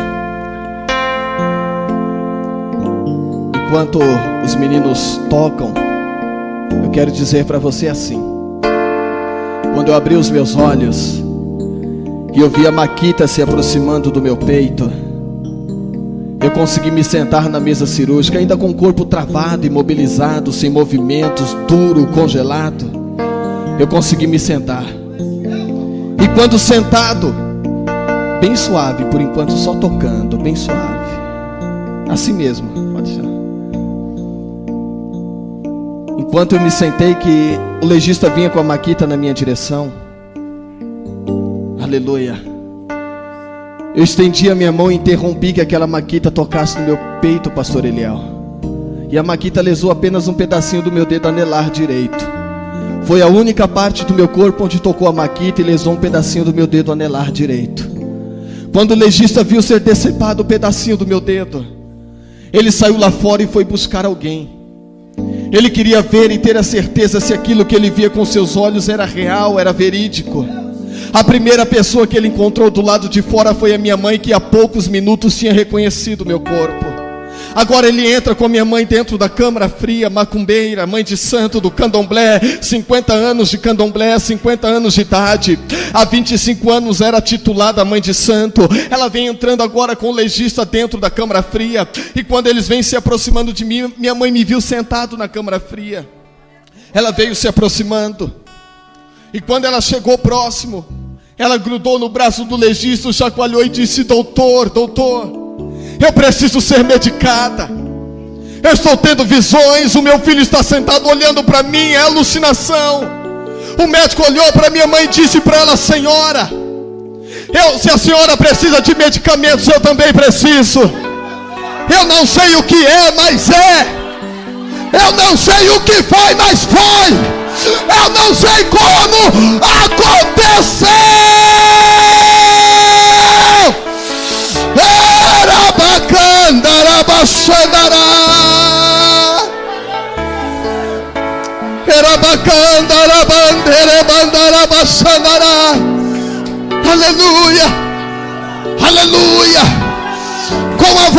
Enquanto os meninos tocam, eu quero dizer para você assim: quando eu abri os meus olhos e eu vi a maquita se aproximando do meu peito, eu consegui me sentar na mesa cirúrgica, ainda com o corpo travado, imobilizado, sem movimentos, duro, congelado. Eu consegui me sentar. E quando sentado, bem suave, por enquanto só tocando, bem suave, assim mesmo, pode ser. Enquanto eu me sentei, que o legista vinha com a maquita na minha direção, aleluia, eu estendi a minha mão e interrompi que aquela maquita tocasse no meu peito, pastor Eliel. E a maquita lesou apenas um pedacinho do meu dedo anelar direito. Foi a única parte do meu corpo onde tocou a maquita e lesou um pedacinho do meu dedo anelar direito. Quando o legista viu ser decepado o pedacinho do meu dedo, ele saiu lá fora e foi buscar alguém. Ele queria ver e ter a certeza se aquilo que ele via com seus olhos era real, era verídico. A primeira pessoa que ele encontrou do lado de fora foi a minha mãe, que há poucos minutos tinha reconhecido meu corpo. Agora ele entra com a minha mãe dentro da câmara fria, macumbeira, mãe de santo do candomblé, 50 anos de candomblé, 50 anos de idade. Há 25 anos era titulada mãe de santo. Ela vem entrando agora com o legista dentro da câmara fria. E quando eles vêm se aproximando de mim, minha mãe me viu sentado na câmara fria. Ela veio se aproximando. E quando ela chegou próximo, ela grudou no braço do legista, chacoalhou e disse: doutor, eu preciso ser medicada. Eu estou tendo visões, o meu filho está sentado olhando para mim, é alucinação. O médico olhou para minha mãe e disse para ela: senhora, se a senhora precisa de medicamentos, eu também preciso. Eu não sei o que é, mas é. Eu não sei o que foi, mas foi. Eu não sei como aconteceu. Era bacana, era baixandará. Era bacana, era bandeira, bandara, baixandará. Aleluia, aleluia. Com a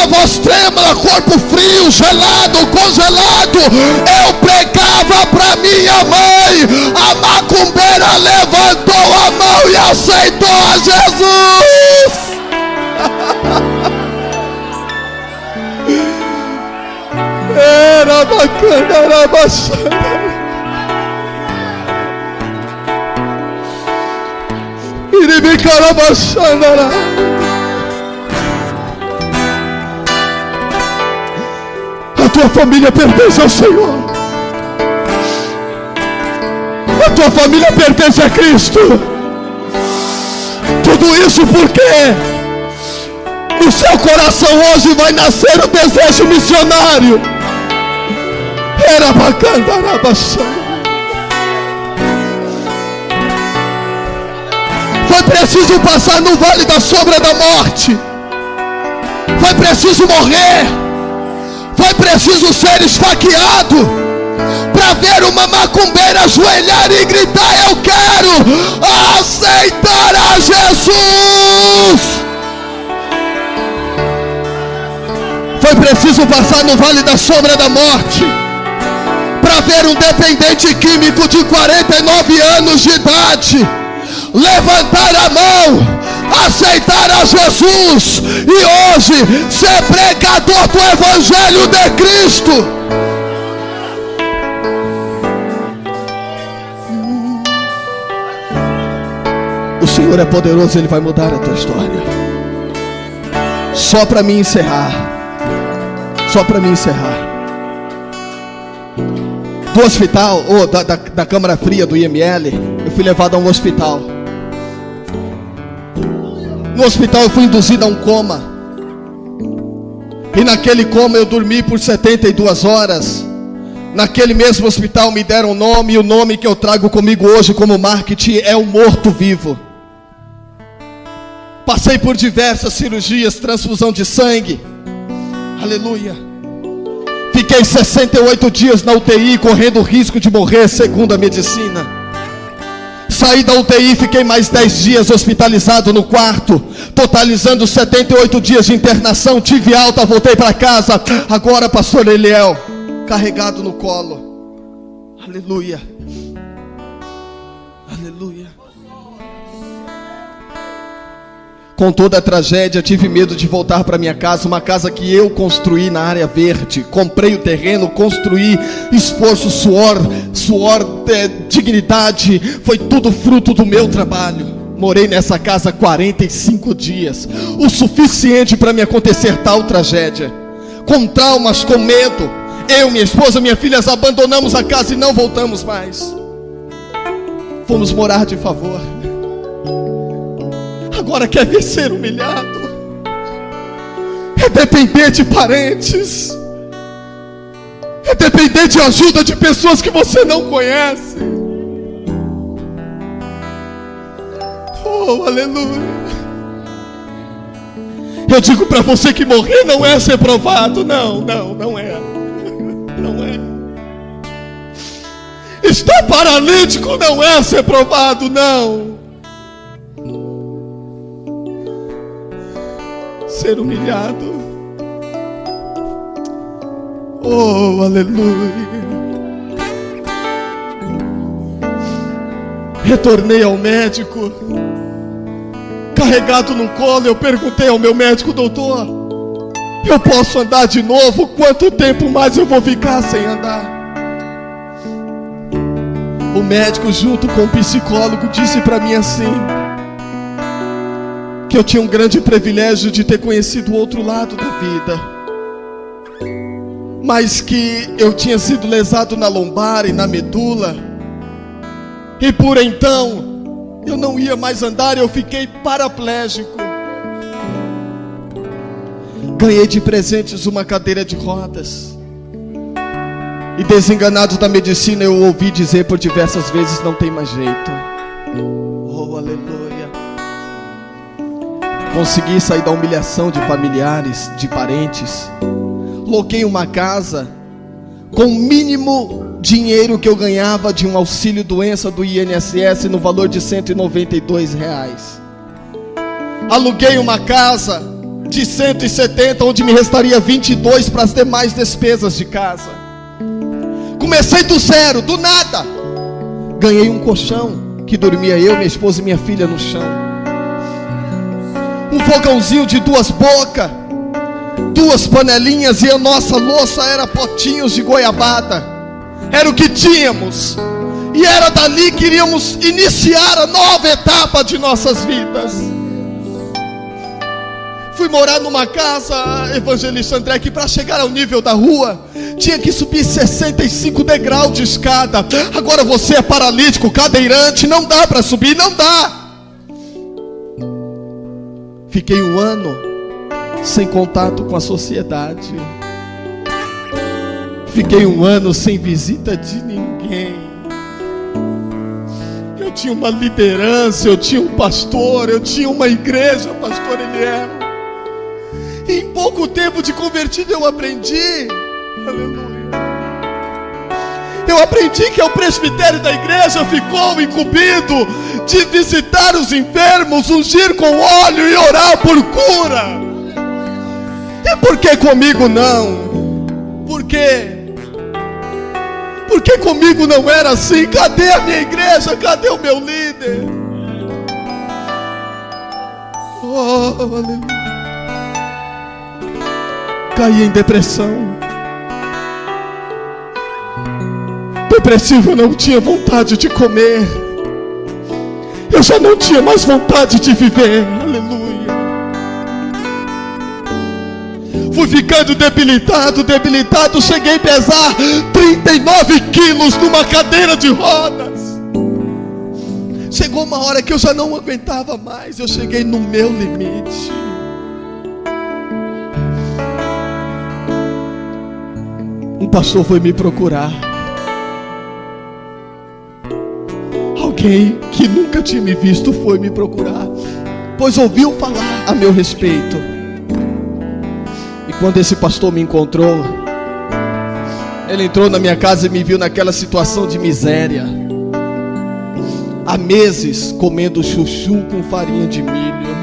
voz trêmula, corpo frio, gelado, congelado, eu pregava para minha mãe. A macumbeira levantou a mão e aceitou a Jesus. Era bacana, era bacana. Iribicara bacana. A tua família pertence ao Senhor. A tua família pertence a Cristo. Tudo isso porque no seu coração hoje vai nascer o desejo missionário. Era bacana, era bacana. Foi preciso passar no vale da sombra da morte. Foi preciso morrer. Foi preciso ser esfaqueado para ver uma macumbeira ajoelhar e gritar: eu quero aceitar a Jesus. Foi preciso passar no vale da sombra da morte para ver um dependente químico de 49 anos de idade levantar a mão, aceitar a Jesus e hoje ser pregador do Evangelho de Cristo. O Senhor é poderoso, Ele vai mudar a tua história. Só para me encerrar, do hospital, ou da câmara fria do IML, eu fui levado a um hospital. No hospital eu fui induzido a um coma. E naquele coma eu dormi por 72 horas. Naquele mesmo hospital me deram um nome. E o nome que eu trago comigo hoje como marketing é o morto-vivo. Passei por diversas cirurgias, transfusão de sangue. Aleluia. Fiquei 68 dias na UTI, correndo o risco de morrer, segundo a medicina. Saí da UTI, fiquei mais 10 dias hospitalizado no quarto, totalizando 78 dias de internação. Tive alta, voltei para casa. Agora pastor Eliel, carregado no colo. Aleluia, aleluia. Com toda a tragédia, tive medo de voltar para minha casa, uma casa que eu construí na área verde. Comprei o terreno, construí, esforço, suor, dignidade, foi tudo fruto do meu trabalho. Morei nessa casa 45 dias, o suficiente para me acontecer tal tragédia. Com traumas, com medo, eu, minha esposa, minhas filhas abandonamos a casa e não voltamos mais. Fomos morar de favor. Agora quer ver ser humilhado? É depender de parentes, é depender de ajuda de pessoas que você não conhece. Oh, aleluia. Eu digo para você que morrer não é ser provado. Não é. Não é. Estar paralítico não é ser ser humilhado. Oh, aleluia. Retornei ao médico, carregado no colo. Eu perguntei ao meu médico: doutor, eu posso andar de novo? Quanto tempo mais eu vou ficar sem andar? O médico, junto com o psicólogo, disse para mim assim, que eu tinha um grande privilégio de ter conhecido o outro lado da vida, mas que eu tinha sido lesado na lombar e na medula, e por então eu não ia mais andar. Eu fiquei paraplégico. Ganhei de presentes uma cadeira de rodas, e desenganado da medicina, eu ouvi dizer por diversas vezes: não tem mais jeito. Oh, aleluia. Consegui sair da humilhação de familiares, de parentes. Loquei uma casa com o mínimo dinheiro que eu ganhava de um auxílio doença do INSS, no valor de R$192. Aluguei uma casa de 170, onde me restaria 22 para as demais despesas de casa. Comecei do zero, do nada. Ganhei um colchão que dormia eu, minha esposa e minha filha no chão. Um fogãozinho de 2 bocas, 2 panelinhas, e a nossa louça era potinhos de goiabada. Era o que tínhamos, e era dali que iríamos iniciar a nova etapa de nossas vidas. Fui morar numa casa, Evangelista André, que para chegar ao nível da rua tinha que subir 65 degraus de escada. Agora você é paralítico, cadeirante, não dá para subir, não dá. Fiquei 1 ano sem contato com a sociedade. Fiquei 1 ano sem visita de ninguém. Eu tinha uma liderança, eu tinha um pastor, eu tinha uma igreja, pastor Eliel. E em pouco tempo de convertido eu aprendi, aleluia, eu aprendi que o presbitério da igreja ficou incumbido de visitar os enfermos, ungir com óleo e orar por cura. E por que comigo não? Por quê? Porque comigo não era assim. Cadê a minha igreja? Cadê o meu líder? Oh, aleluia. Caí em depressão. Depressivo, eu não tinha vontade de comer. Eu já não tinha mais vontade de viver. Aleluia. Fui ficando debilitado. Cheguei a pesar 39 quilos numa cadeira de rodas. Chegou uma hora que eu já não aguentava mais. Eu cheguei no meu limite. Um pastor foi me procurar. Alguém que nunca tinha me visto foi me procurar, pois ouviu falar a meu respeito. E quando esse pastor me encontrou, ele entrou na minha casa e me viu naquela situação de miséria, há meses comendo chuchu com farinha de milho.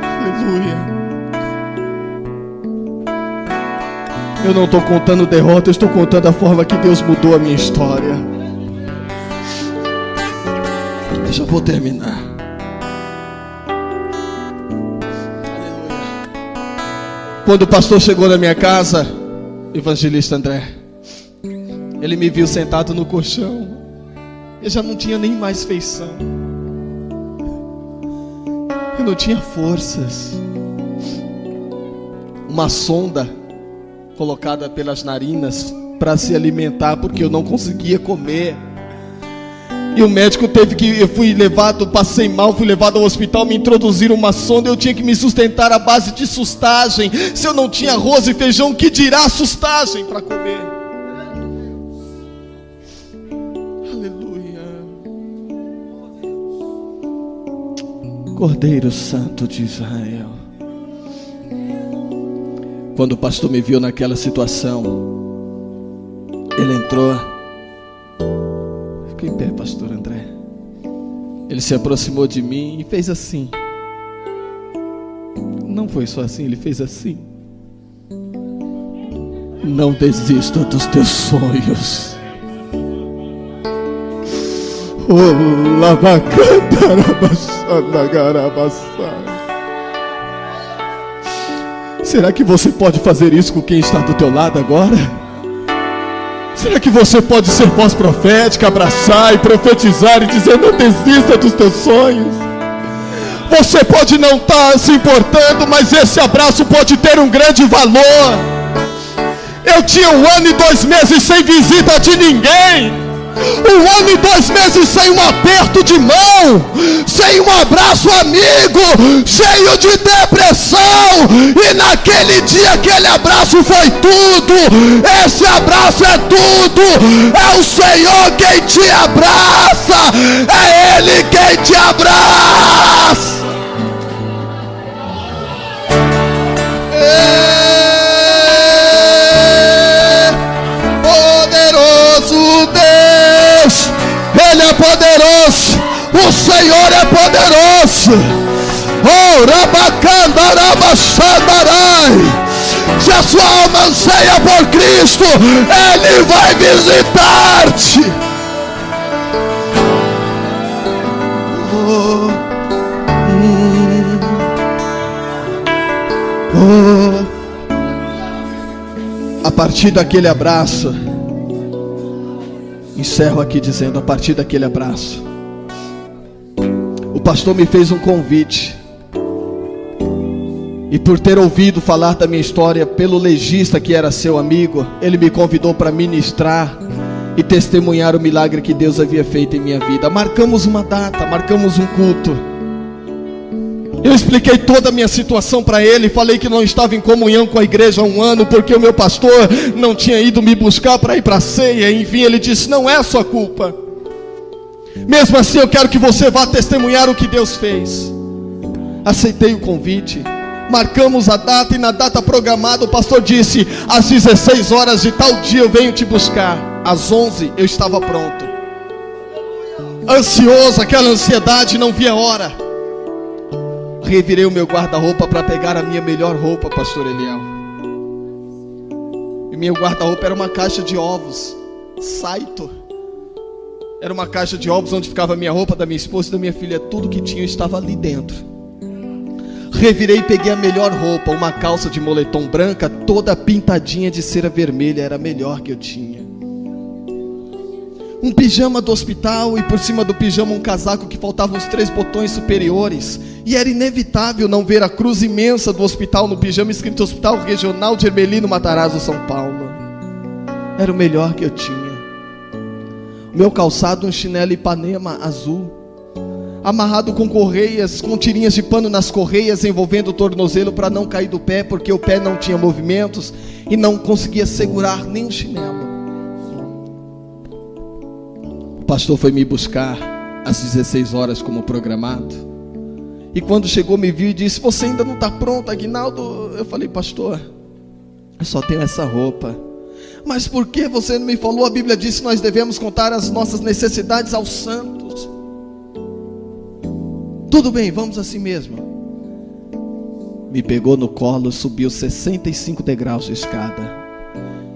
Aleluia. Eu não estou contando derrota, eu estou contando a forma que Deus mudou a minha história. Eu já vou terminar. Aleluia. Quando o pastor chegou na minha casa, Evangelista André, ele me viu sentado no colchão. Eu já não tinha nem mais feição. Eu não tinha forças. Uma sonda colocada pelas narinas para se alimentar, porque eu não conseguia comer. E o médico teve que, eu fui levado, passei mal, fui levado ao hospital, me introduziram uma sonda, eu tinha que me sustentar à base de sustagem. Se eu não tinha arroz e feijão, que dirá sustagem para comer? Aleluia. Cordeiro Santo de Israel. Quando o pastor me viu naquela situação, ele entrou. Fica em pé, pastor André. Ele se aproximou de mim e fez assim. Não foi só assim, ele fez assim. Não desista dos teus sonhos. Será que você pode fazer isso com quem está do teu lado agora? Será que você pode ser voz profética, abraçar e profetizar e dizer: não desista dos teus sonhos? Você pode não estar se importando, mas esse abraço pode ter um grande valor. Eu tinha 1 ano e 2 meses sem visita de ninguém. 1 ano e 2 meses sem um aperto de mão, sem um abraço amigo, cheio de depressão. E naquele dia aquele abraço foi tudo. Esse abraço é tudo. É o Senhor quem te abraça. É Ele quem te abraça. Poderoso Deus, Ele é poderoso, o Senhor é poderoso. Oh, Rabacanda, Rabachandarai. Se a sua alma anseia por Cristo, Ele vai visitar-te. A partir daquele abraço, encerro aqui dizendo, a partir daquele abraço, o pastor me fez um convite. E por ter ouvido falar da minha história pelo legista que era seu amigo, ele me convidou para ministrar e testemunhar o milagre que Deus havia feito em minha vida. Marcamos uma data, marcamos um culto. Eu expliquei toda a minha situação para ele, falei que não estava em comunhão com a igreja há 1 ano, porque o meu pastor não tinha ido me buscar para ir para a ceia. Enfim, ele disse: não é a sua culpa. Mesmo assim, eu quero que você vá testemunhar o que Deus fez. Aceitei o convite, marcamos a data, e na data programada o pastor disse: às 16 horas de tal dia eu venho te buscar. Às 11 eu estava pronto, ansioso, aquela ansiedade, não via a hora. Revirei o meu guarda-roupa para pegar a minha melhor roupa, pastor Eliel. E meu guarda-roupa era uma caixa de ovos, Saito. Era uma caixa de ovos onde ficava a minha roupa, da minha esposa e da minha filha. Tudo que tinha estava ali dentro. Revirei e peguei a melhor roupa, uma calça de moletom branca, toda pintadinha de cera vermelha, era a melhor que eu tinha. Um pijama do hospital, e por cima do pijama um casaco que faltavam os 3 botões superiores. E era inevitável não ver a cruz imensa do hospital no pijama, escrito Hospital Regional de Ermelino, Matarazzo, São Paulo. Era o melhor que eu tinha. O meu calçado, um chinelo Ipanema azul, amarrado com correias, com tirinhas de pano nas correias, envolvendo o tornozelo para não cair do pé, porque o pé não tinha movimentos e não conseguia segurar nem o chinelo. O pastor foi me buscar às 16 horas como programado, e quando chegou me viu e disse: você ainda não está pronto, Aguinaldo? Eu falei: pastor, eu só tenho essa roupa. Mas por que você não me falou? A Bíblia diz que nós devemos contar as nossas necessidades aos santos. Tudo bem, vamos assim mesmo. Me pegou no colo, subiu 65 degraus de escada,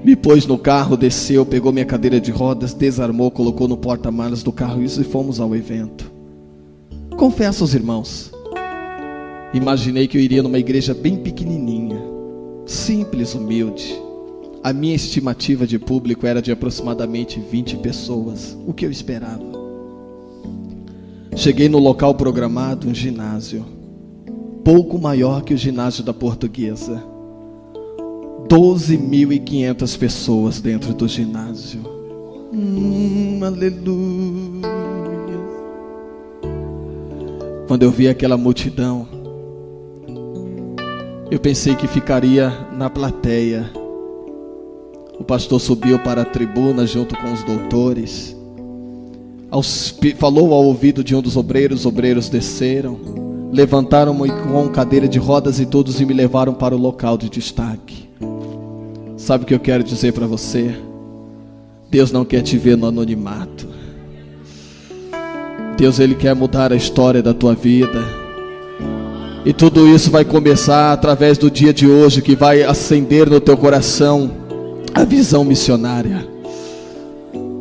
me pôs no carro, desceu, pegou minha cadeira de rodas, desarmou, colocou no porta-malas do carro e fomos ao evento. Confesso aos irmãos, imaginei que eu iria numa igreja bem pequenininha, simples, humilde. A minha estimativa de público era de aproximadamente 20 pessoas, o que eu esperava. Cheguei no local programado, um ginásio, pouco maior que o ginásio da Portuguesa. 12.500 pessoas dentro do ginásio. Aleluia. Quando eu vi aquela multidão, eu pensei que ficaria na plateia. O pastor subiu para a tribuna junto com os doutores, falou ao ouvido de um dos obreiros. Os obreiros desceram, levantaram-me com cadeira de rodas e todos me levaram para o local de destaque. Sabe o que eu quero dizer para você? Deus não quer te ver no anonimato. Deus, Ele quer mudar a história da tua vida. E tudo isso vai começar através do dia de hoje, que vai acender no teu coração a visão missionária.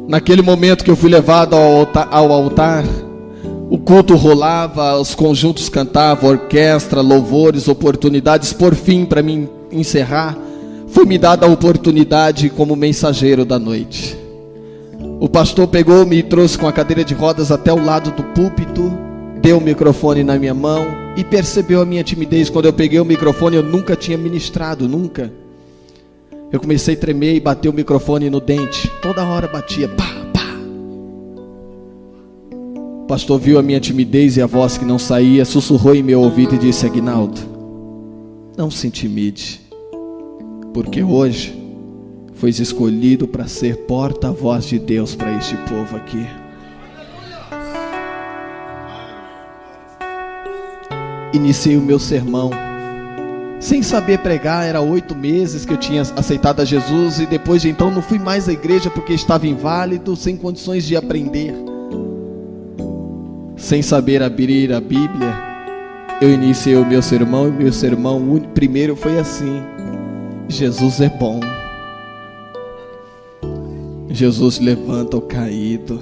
Naquele momento que eu fui levado ao altar, o culto rolava, os conjuntos cantavam, orquestra, louvores, oportunidades. Por fim, para mim encerrar, foi me dada a oportunidade como mensageiro da noite. O pastor pegou-me e trouxe com a cadeira de rodas até o lado do púlpito, deu o microfone na minha mão e percebeu a minha timidez. Quando eu peguei o microfone, eu nunca tinha ministrado, nunca. Eu comecei a tremer e bater o microfone no dente. Toda hora batia, pá, pá. O pastor viu a minha timidez e a voz que não saía, sussurrou em meu ouvido e disse: Aguinaldo, não se intimide, porque hoje fois escolhido para ser porta-voz de Deus para este povo aqui. Iniciei o meu sermão sem saber pregar. Era 8 meses que eu tinha aceitado a Jesus, e depois de então não fui mais à igreja porque estava inválido, sem condições de aprender. Sem saber abrir a Bíblia, eu iniciei o meu sermão, e meu sermão primeiro foi assim: Jesus é bom. Jesus levanta o caído.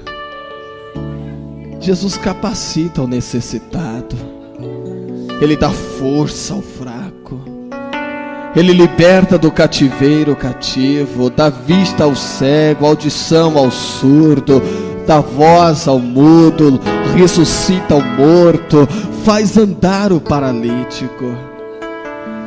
Jesus capacita o necessitado. Ele dá força ao fraco. Ele liberta do cativeiro o cativo, dá vista ao cego, audição ao surdo, dá voz ao mudo, ressuscita o morto, faz andar o paralítico.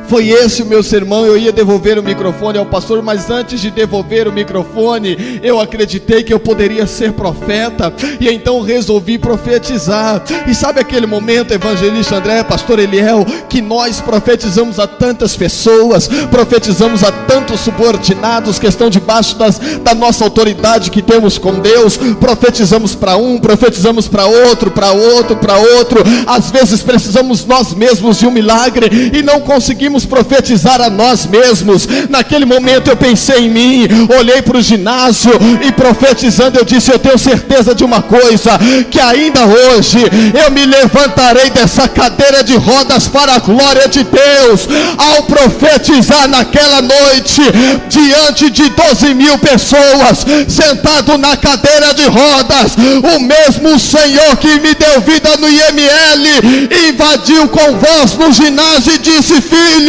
Foi esse o meu sermão. Eu ia devolver o microfone ao pastor, mas antes de devolver o microfone, eu acreditei que eu poderia ser profeta, e então resolvi profetizar. E sabe aquele momento, evangelista André, pastor Eliel, que nós profetizamos a tantas pessoas, profetizamos a tantos subordinados que estão debaixo da nossa autoridade que temos com Deus, profetizamos para um, profetizamos para outro, para outro, para outro. Às vezes precisamos nós mesmos de um milagre e não conseguimos profetizar a nós mesmos. Naquele momento eu pensei em mim, olhei para o ginásio e profetizando eu disse: eu tenho certeza de uma coisa, que ainda hoje eu me levantarei dessa cadeira de rodas para a glória de Deus. Ao profetizar naquela noite, diante de 12.000 pessoas, sentado na cadeira de rodas, o mesmo Senhor que me deu vida no IML, invadiu com voz no ginásio e disse: filho,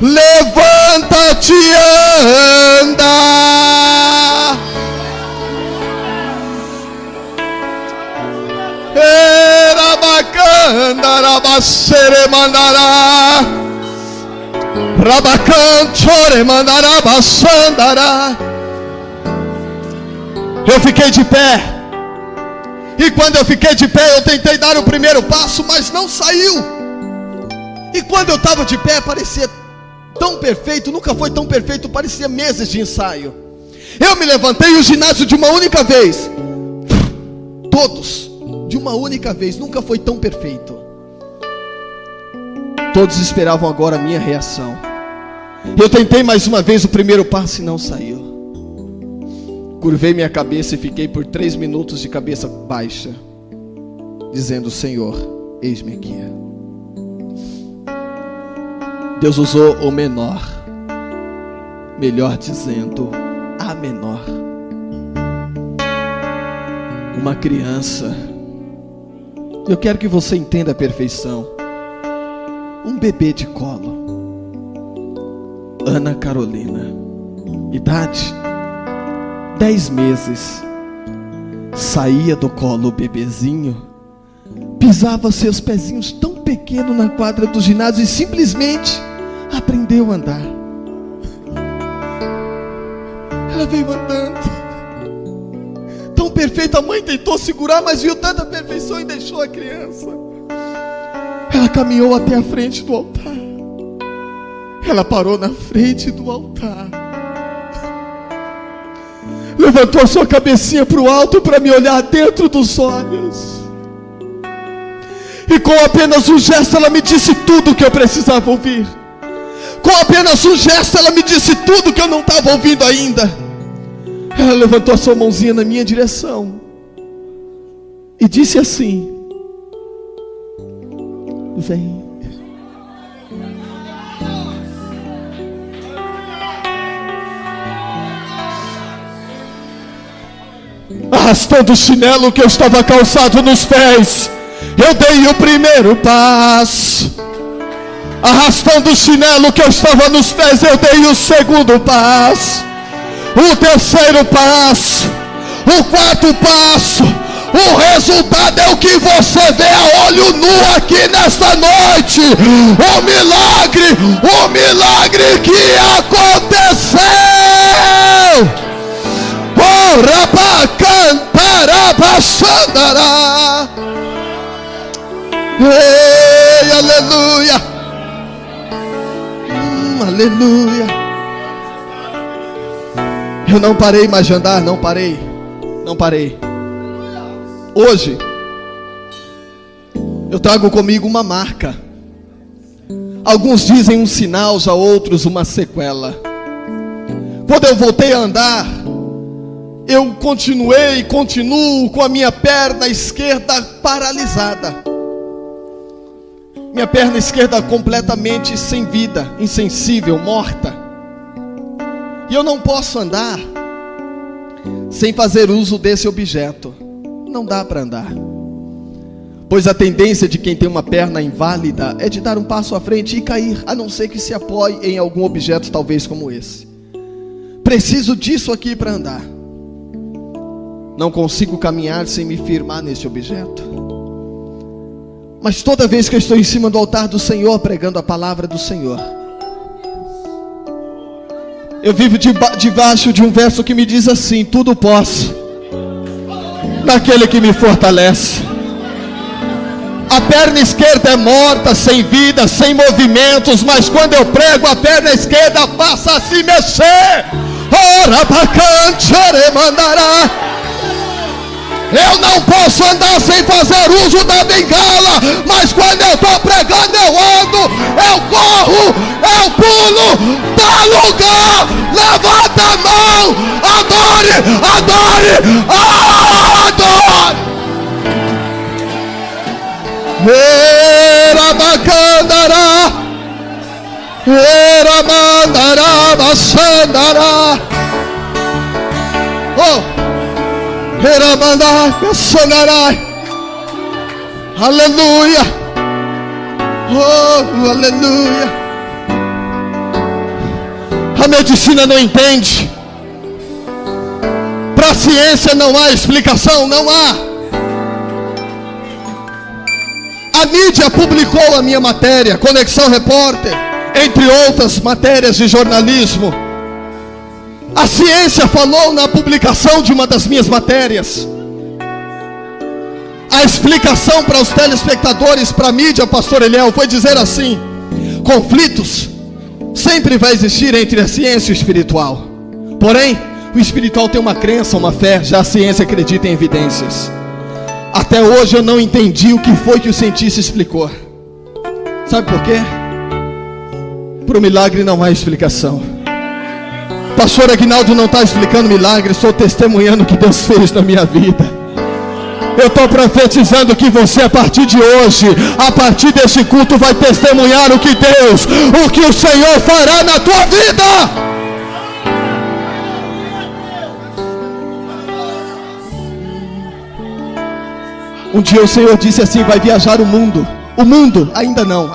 levanta-te e anda. Erabacanda, rabacere mandará, rabacanchore mandará, baçandará. Eu fiquei de pé, e quando eu fiquei de pé, eu tentei dar o primeiro passo, mas não saiu. E quando eu estava de pé, parecia tão perfeito, nunca foi tão perfeito, parecia meses de ensaio. Eu me levantei e o ginásio de uma única vez, todos, de uma única vez, nunca foi tão perfeito. Todos esperavam agora a minha reação. Eu tentei mais uma vez o primeiro passo e não saiu. Curvei minha cabeça e fiquei por 3 minutos de cabeça baixa, dizendo: Senhor, eis-me aqui. Deus usou o menor, melhor dizendo, a menor, uma criança. Eu quero que você entenda a perfeição. Um bebê de colo. Ana Carolina, idade 10 meses. Saía do colo o bebezinho, pisava seus pezinhos tão pequenos na quadra do ginásio e simplesmente aprendeu a andar. Ela veio andando tão perfeita. A mãe tentou segurar, mas viu tanta perfeição e deixou a criança. Ela caminhou até a frente do altar. Ela parou na frente do altar, levantou a sua cabecinha para o alto para me olhar dentro dos olhos, e com apenas um gesto ela me disse tudo o que eu precisava ouvir. Com apenas um gesto ela me disse tudo que eu não estava ouvindo ainda. Ela levantou a sua mãozinha na minha direção e disse assim: vem. Arrastando o chinelo que eu estava calçado nos pés, eu dei o primeiro passo. Arrastando o chinelo que eu estava nos pés, eu dei o segundo passo, o terceiro passo, o quarto passo. O resultado é o que você vê a olho nu aqui nesta noite. O milagre que aconteceu. Oh, rabacantarabachandará. Ei, aleluia. Aleluia. Eu não parei mais de andar, não parei. Hoje eu trago comigo uma marca. Alguns dizem um sinal, já outros uma sequela. Quando eu voltei a andar, eu continuo com a minha perna esquerda paralisada. Minha perna esquerda completamente sem vida, insensível, morta. E eu não posso andar sem fazer uso desse objeto. Não dá para andar. Pois a tendência de quem tem uma perna inválida é de dar um passo à frente e cair, a não ser que se apoie em algum objeto talvez como esse. Preciso disso aqui para andar. Não consigo caminhar sem me firmar nesse objeto. Mas toda vez que eu estou em cima do altar do Senhor, pregando a palavra do Senhor, eu vivo debaixo de um verso que me diz assim: tudo posso naquele que me fortalece. A perna esquerda é morta, sem vida, sem movimentos, mas quando eu prego, a perna esquerda passa a se mexer. Ora bacante, mandará. Eu não posso andar sem fazer uso da bengala, mas quando eu estou pregando, eu ando, eu corro, eu pulo, dá lugar, levanta a mão, adore, adore. Era bacandará, era mandará, baixandará. Oh! Aleluia. Oh, aleluia. A medicina não entende. Para a ciência não há explicação, não há. A mídia publicou a minha matéria, Conexão Repórter, entre outras matérias de jornalismo. A ciência falou na publicação de uma das minhas matérias. A explicação para os telespectadores, para a mídia, pastor Eliel, foi dizer assim: conflitos sempre vai existir entre a ciência e o espiritual. Porém, o espiritual tem uma crença, uma fé, já a ciência acredita em evidências. Até hoje eu não entendi o que foi que o cientista explicou. Sabe por quê? Para o milagre não há explicação. Pastor Aguinaldo não está explicando milagre, estou testemunhando o que Deus fez na minha vida. Eu estou profetizando que você, a partir de hoje, a partir desse culto, vai testemunhar o que o Senhor fará na tua vida. Um dia o Senhor disse assim: vai viajar o mundo. O mundo, ainda não.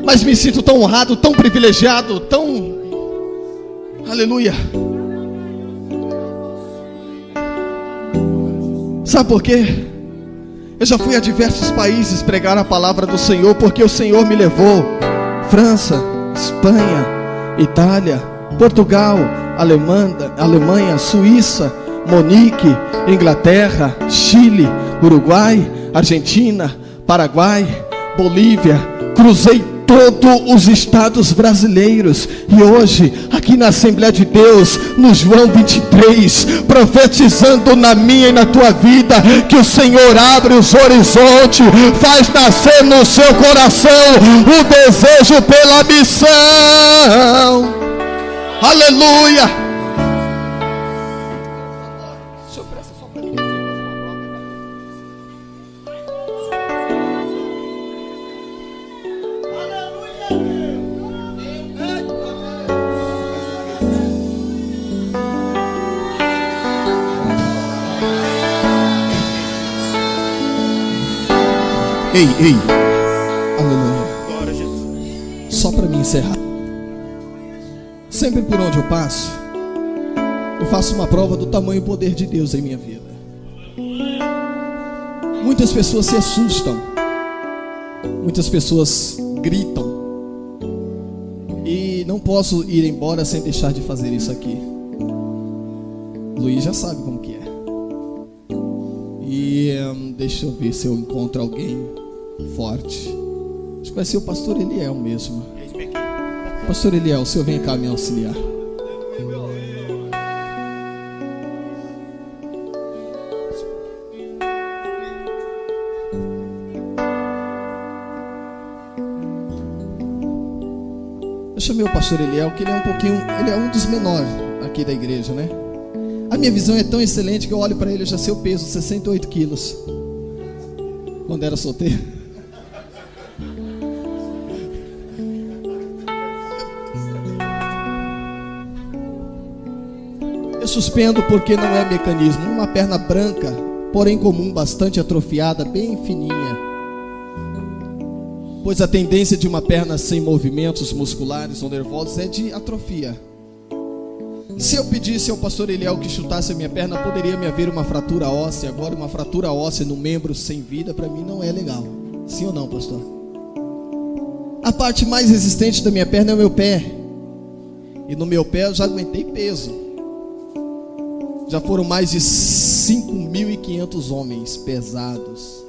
Mas me sinto tão honrado, tão privilegiado, tão... Aleluia. Sabe por quê? Eu já fui a diversos países pregar a palavra do Senhor, porque o Senhor me levou. França, Espanha, Itália, Portugal, Alemanha, Suíça, Munique, Inglaterra, Chile, Uruguai, Argentina, Paraguai, Bolívia. Cruzei todos os estados brasileiros. E hoje, aqui na Assembleia de Deus, no João 23, profetizando na minha e na tua vida, que o Senhor abre os horizontes, faz nascer no seu coração o desejo pela missão. Aleluia. Ei, aleluia. Só para me encerrar. Sempre por onde eu passo, eu faço uma prova do tamanho e poder de Deus em minha vida. Muitas pessoas se assustam, muitas pessoas gritam, e não posso ir embora sem deixar de fazer isso aqui. Luiz já sabe como que é. E deixa eu ver se eu encontro alguém forte. Acho que vai ser o pastor Eliel mesmo. Pastor Eliel, o senhor vem cá me auxiliar. Eu chamei o pastor Eliel, que ele é um dos menores aqui da igreja, né? A minha visão é tão excelente que eu olho para ele, eu já sei o peso, 68 quilos. Quando era solteiro. Eu suspendo porque não é mecanismo. Uma perna branca, porém comum, bastante atrofiada, bem fininha. Pois a tendência de uma perna sem movimentos musculares ou nervosos é de atrofia. Se eu pedisse ao pastor Eliel que chutasse a minha perna, poderia me haver uma fratura óssea. Agora, uma fratura óssea no membro sem vida, para mim não é legal. Sim ou não, pastor? A parte mais resistente da minha perna é o meu pé. E no meu pé eu já aguentei peso. Já foram mais de 5.500 homens pesados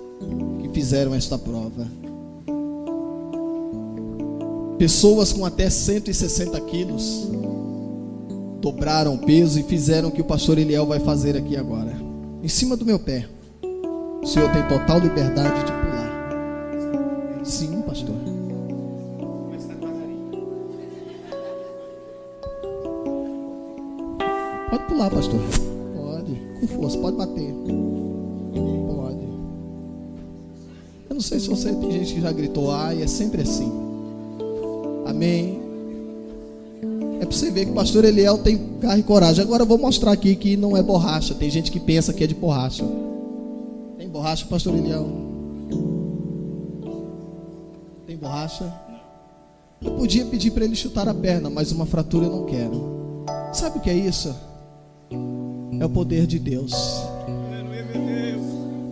que fizeram esta prova. Pessoas com até 160 quilos dobraram o peso e fizeram o que o pastor Eliel vai fazer aqui agora. Em cima do meu pé. O senhor tem total liberdade de pular. Sim, pastor. Pode pular, pastor. Pode, com força, pode bater. Pode. Eu não sei se você tem gente que já gritou ai, é sempre assim. Amém. É para você ver que o pastor Eliel tem garra e coragem. Agora eu vou mostrar aqui que não é borracha. Tem gente que pensa que é de borracha. Tem borracha, pastor Eliel? Tem borracha? Eu podia pedir para ele chutar a perna, mas uma fratura eu não quero. Sabe o que é isso? É o poder de Deus.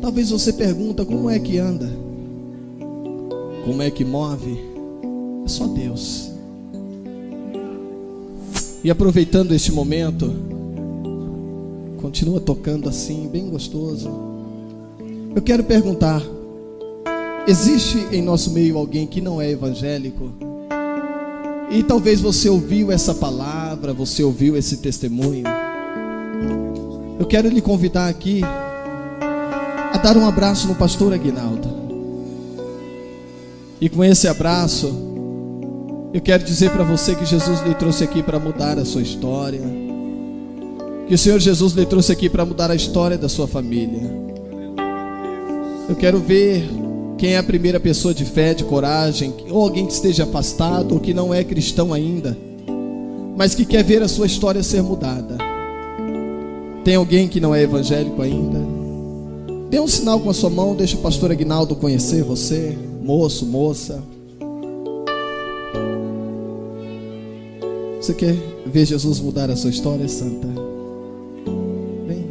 Talvez você pergunta como é que anda, como é que move. É só Deus. E aproveitando este momento, continua tocando assim, bem gostoso. Eu quero perguntar: existe em nosso meio alguém que não é evangélico? E talvez você ouviu essa palavra, você ouviu esse testemunho. Eu quero lhe convidar aqui a dar um abraço no pastor Aguinaldo. E com esse abraço, eu quero dizer para você que Jesus lhe trouxe aqui para mudar a sua história. Que o Senhor Jesus lhe trouxe aqui para mudar a história da sua família. Eu quero ver quem é a primeira pessoa de fé, de coragem, ou alguém que esteja afastado, ou que não é cristão ainda, mas que quer ver a sua história ser mudada. Tem alguém que não é evangélico ainda? Dê um sinal com a sua mão, deixa o pastor Aguinaldo conhecer você, moço, moça. Você quer ver Jesus mudar a sua história, santa? Vem.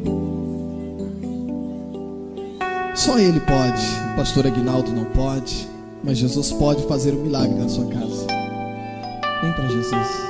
Só Ele pode. O pastor Aguinaldo não pode, mas Jesus pode fazer um milagre na sua casa. Vem para Jesus.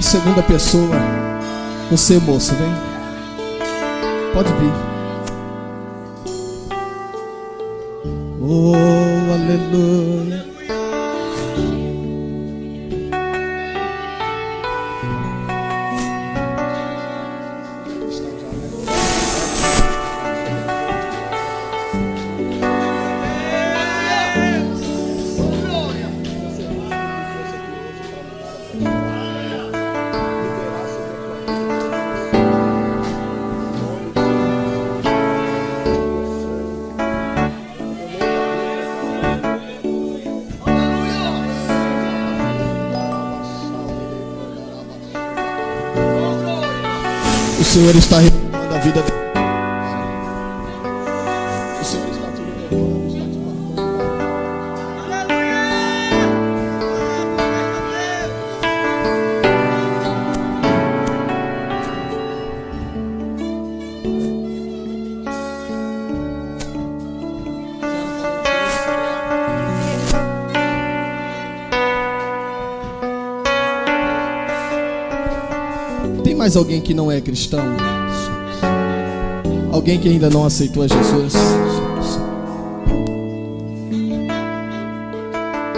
Segunda pessoa, você, moça, vem. Pode vir. Oh, aleluia. Senhor está renovando a vida dele. O Senhor está te renovando, está te Tem mais alguém que não é cristão? Alguém que ainda não aceitou a Jesus?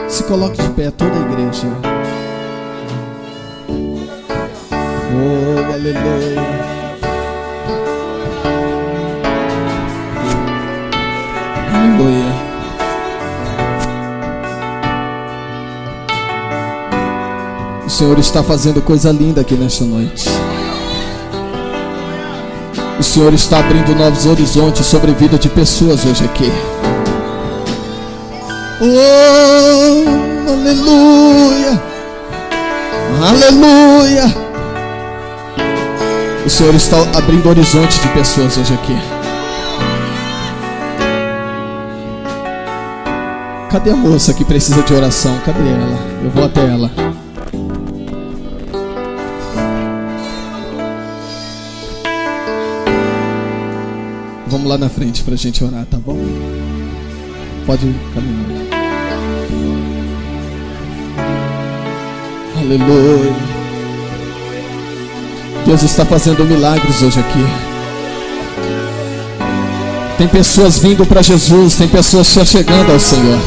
Se coloque de pé, toda a igreja. Oh, aleluia. Aleluia. O Senhor está fazendo coisa linda aqui nesta noite. O Senhor está abrindo novos horizontes sobre a vida de pessoas hoje aqui. Oh, aleluia. Aleluia. O Senhor está abrindo horizontes de pessoas hoje aqui. Cadê a moça que precisa de oração? Cadê ela? Eu vou até ela. Vamos lá na frente para a gente orar, tá bom? Pode caminhar. Aleluia. Deus está fazendo milagres hoje aqui. Tem pessoas vindo para Jesus, tem pessoas só chegando ao Senhor.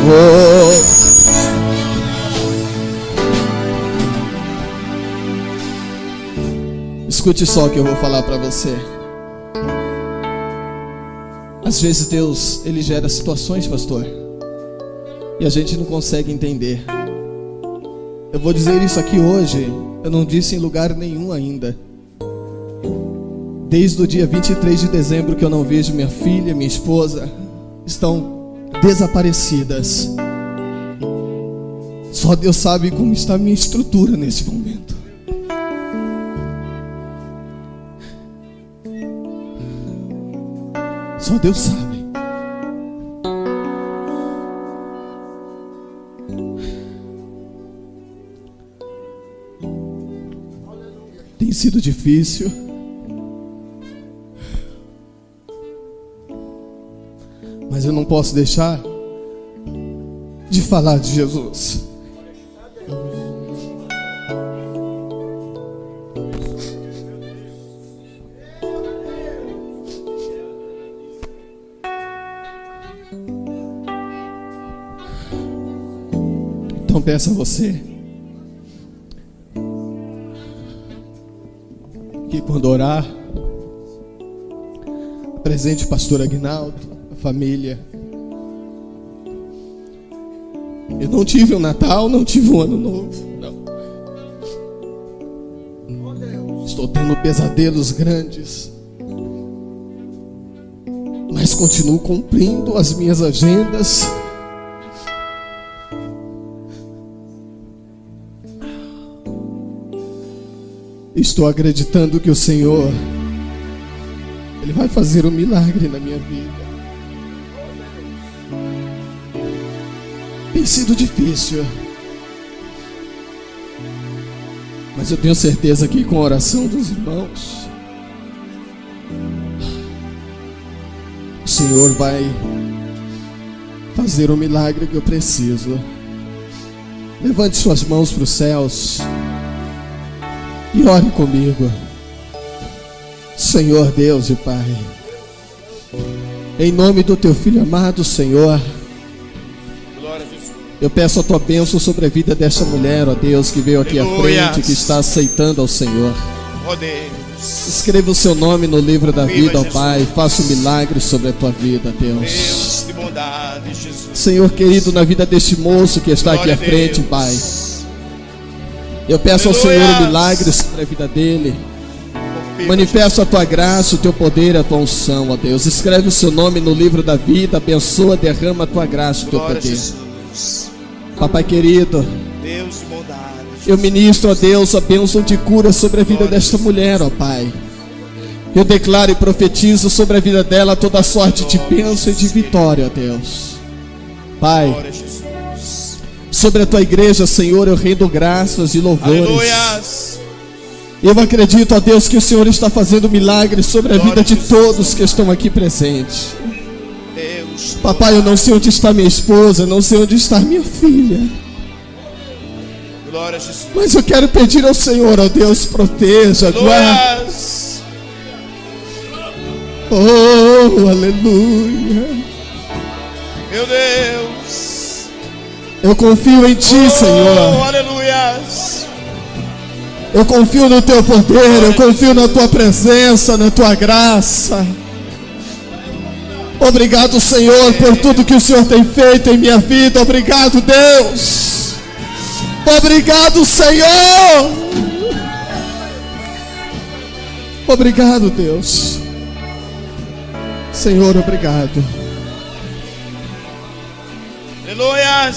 Oh. Escute só o que eu vou falar para você. Às vezes Deus, Ele gera situações, pastor, e a gente não consegue entender. Eu vou dizer isso aqui hoje, eu não disse em lugar nenhum ainda. Desde o dia 23 de dezembro que eu não vejo minha filha, minha esposa, estão desaparecidas. Só Deus sabe como está a minha estrutura nesse momento. Só Deus sabe. Tem sido difícil. Mas eu não posso deixar de falar de Jesus. Então peço a você que quando orar, presente o pastor Aguinaldo, a família. Eu não tive um Natal, não tive um Ano Novo, não. Estou tendo pesadelos grandes, mas continuo cumprindo as minhas agendas. Estou acreditando que o Senhor, Ele vai fazer um milagre na minha vida. Tem sido difícil, mas eu tenho certeza que com a oração dos irmãos, o Senhor vai fazer o milagre que eu preciso. Levante suas mãos para os céus e ore comigo. Senhor Deus e Pai, em nome do Teu Filho amado, Senhor, eu peço a Tua bênção sobre a vida desta mulher, ó Deus, que veio aqui à frente, que está aceitando ao Senhor. Escreva o seu nome no livro da vida, ó Pai. Faça um milagre sobre a Tua vida, Deus. Senhor querido, na vida deste moço que está aqui à frente, Pai, eu peço ao Senhor um milagre sobre a vida dele. Manifesta a Tua graça, o Teu poder, a Tua unção, ó Deus. Escreve o seu nome no livro da vida. Abençoa, derrama a Tua graça, o Teu poder. Papai querido, Eu ministro, ó Deus, a bênção de cura sobre a vida desta mulher, ó Pai. Eu declaro e profetizo sobre a vida dela toda sorte de bênção e de vitória, ó Deus. Pai, sobre a tua igreja, Senhor, eu rendo graças e louvores. Eu acredito, ó Deus, que o Senhor está fazendo milagres sobre a vida de todos que estão aqui presentes. Papai, eu não sei onde está minha esposa, não sei onde está minha filha. Mas eu quero pedir ao Senhor, ó Deus, proteja, guarde. Oh, aleluia. Meu Deus, eu confio em Ti, Senhor. Aleluia. Eu confio no Teu poder, eu confio na Tua presença, na Tua graça. Obrigado, Senhor, por tudo que o Senhor tem feito em minha vida. Obrigado, Deus. Obrigado, Senhor. Obrigado, Deus. Senhor, obrigado. Aleluia.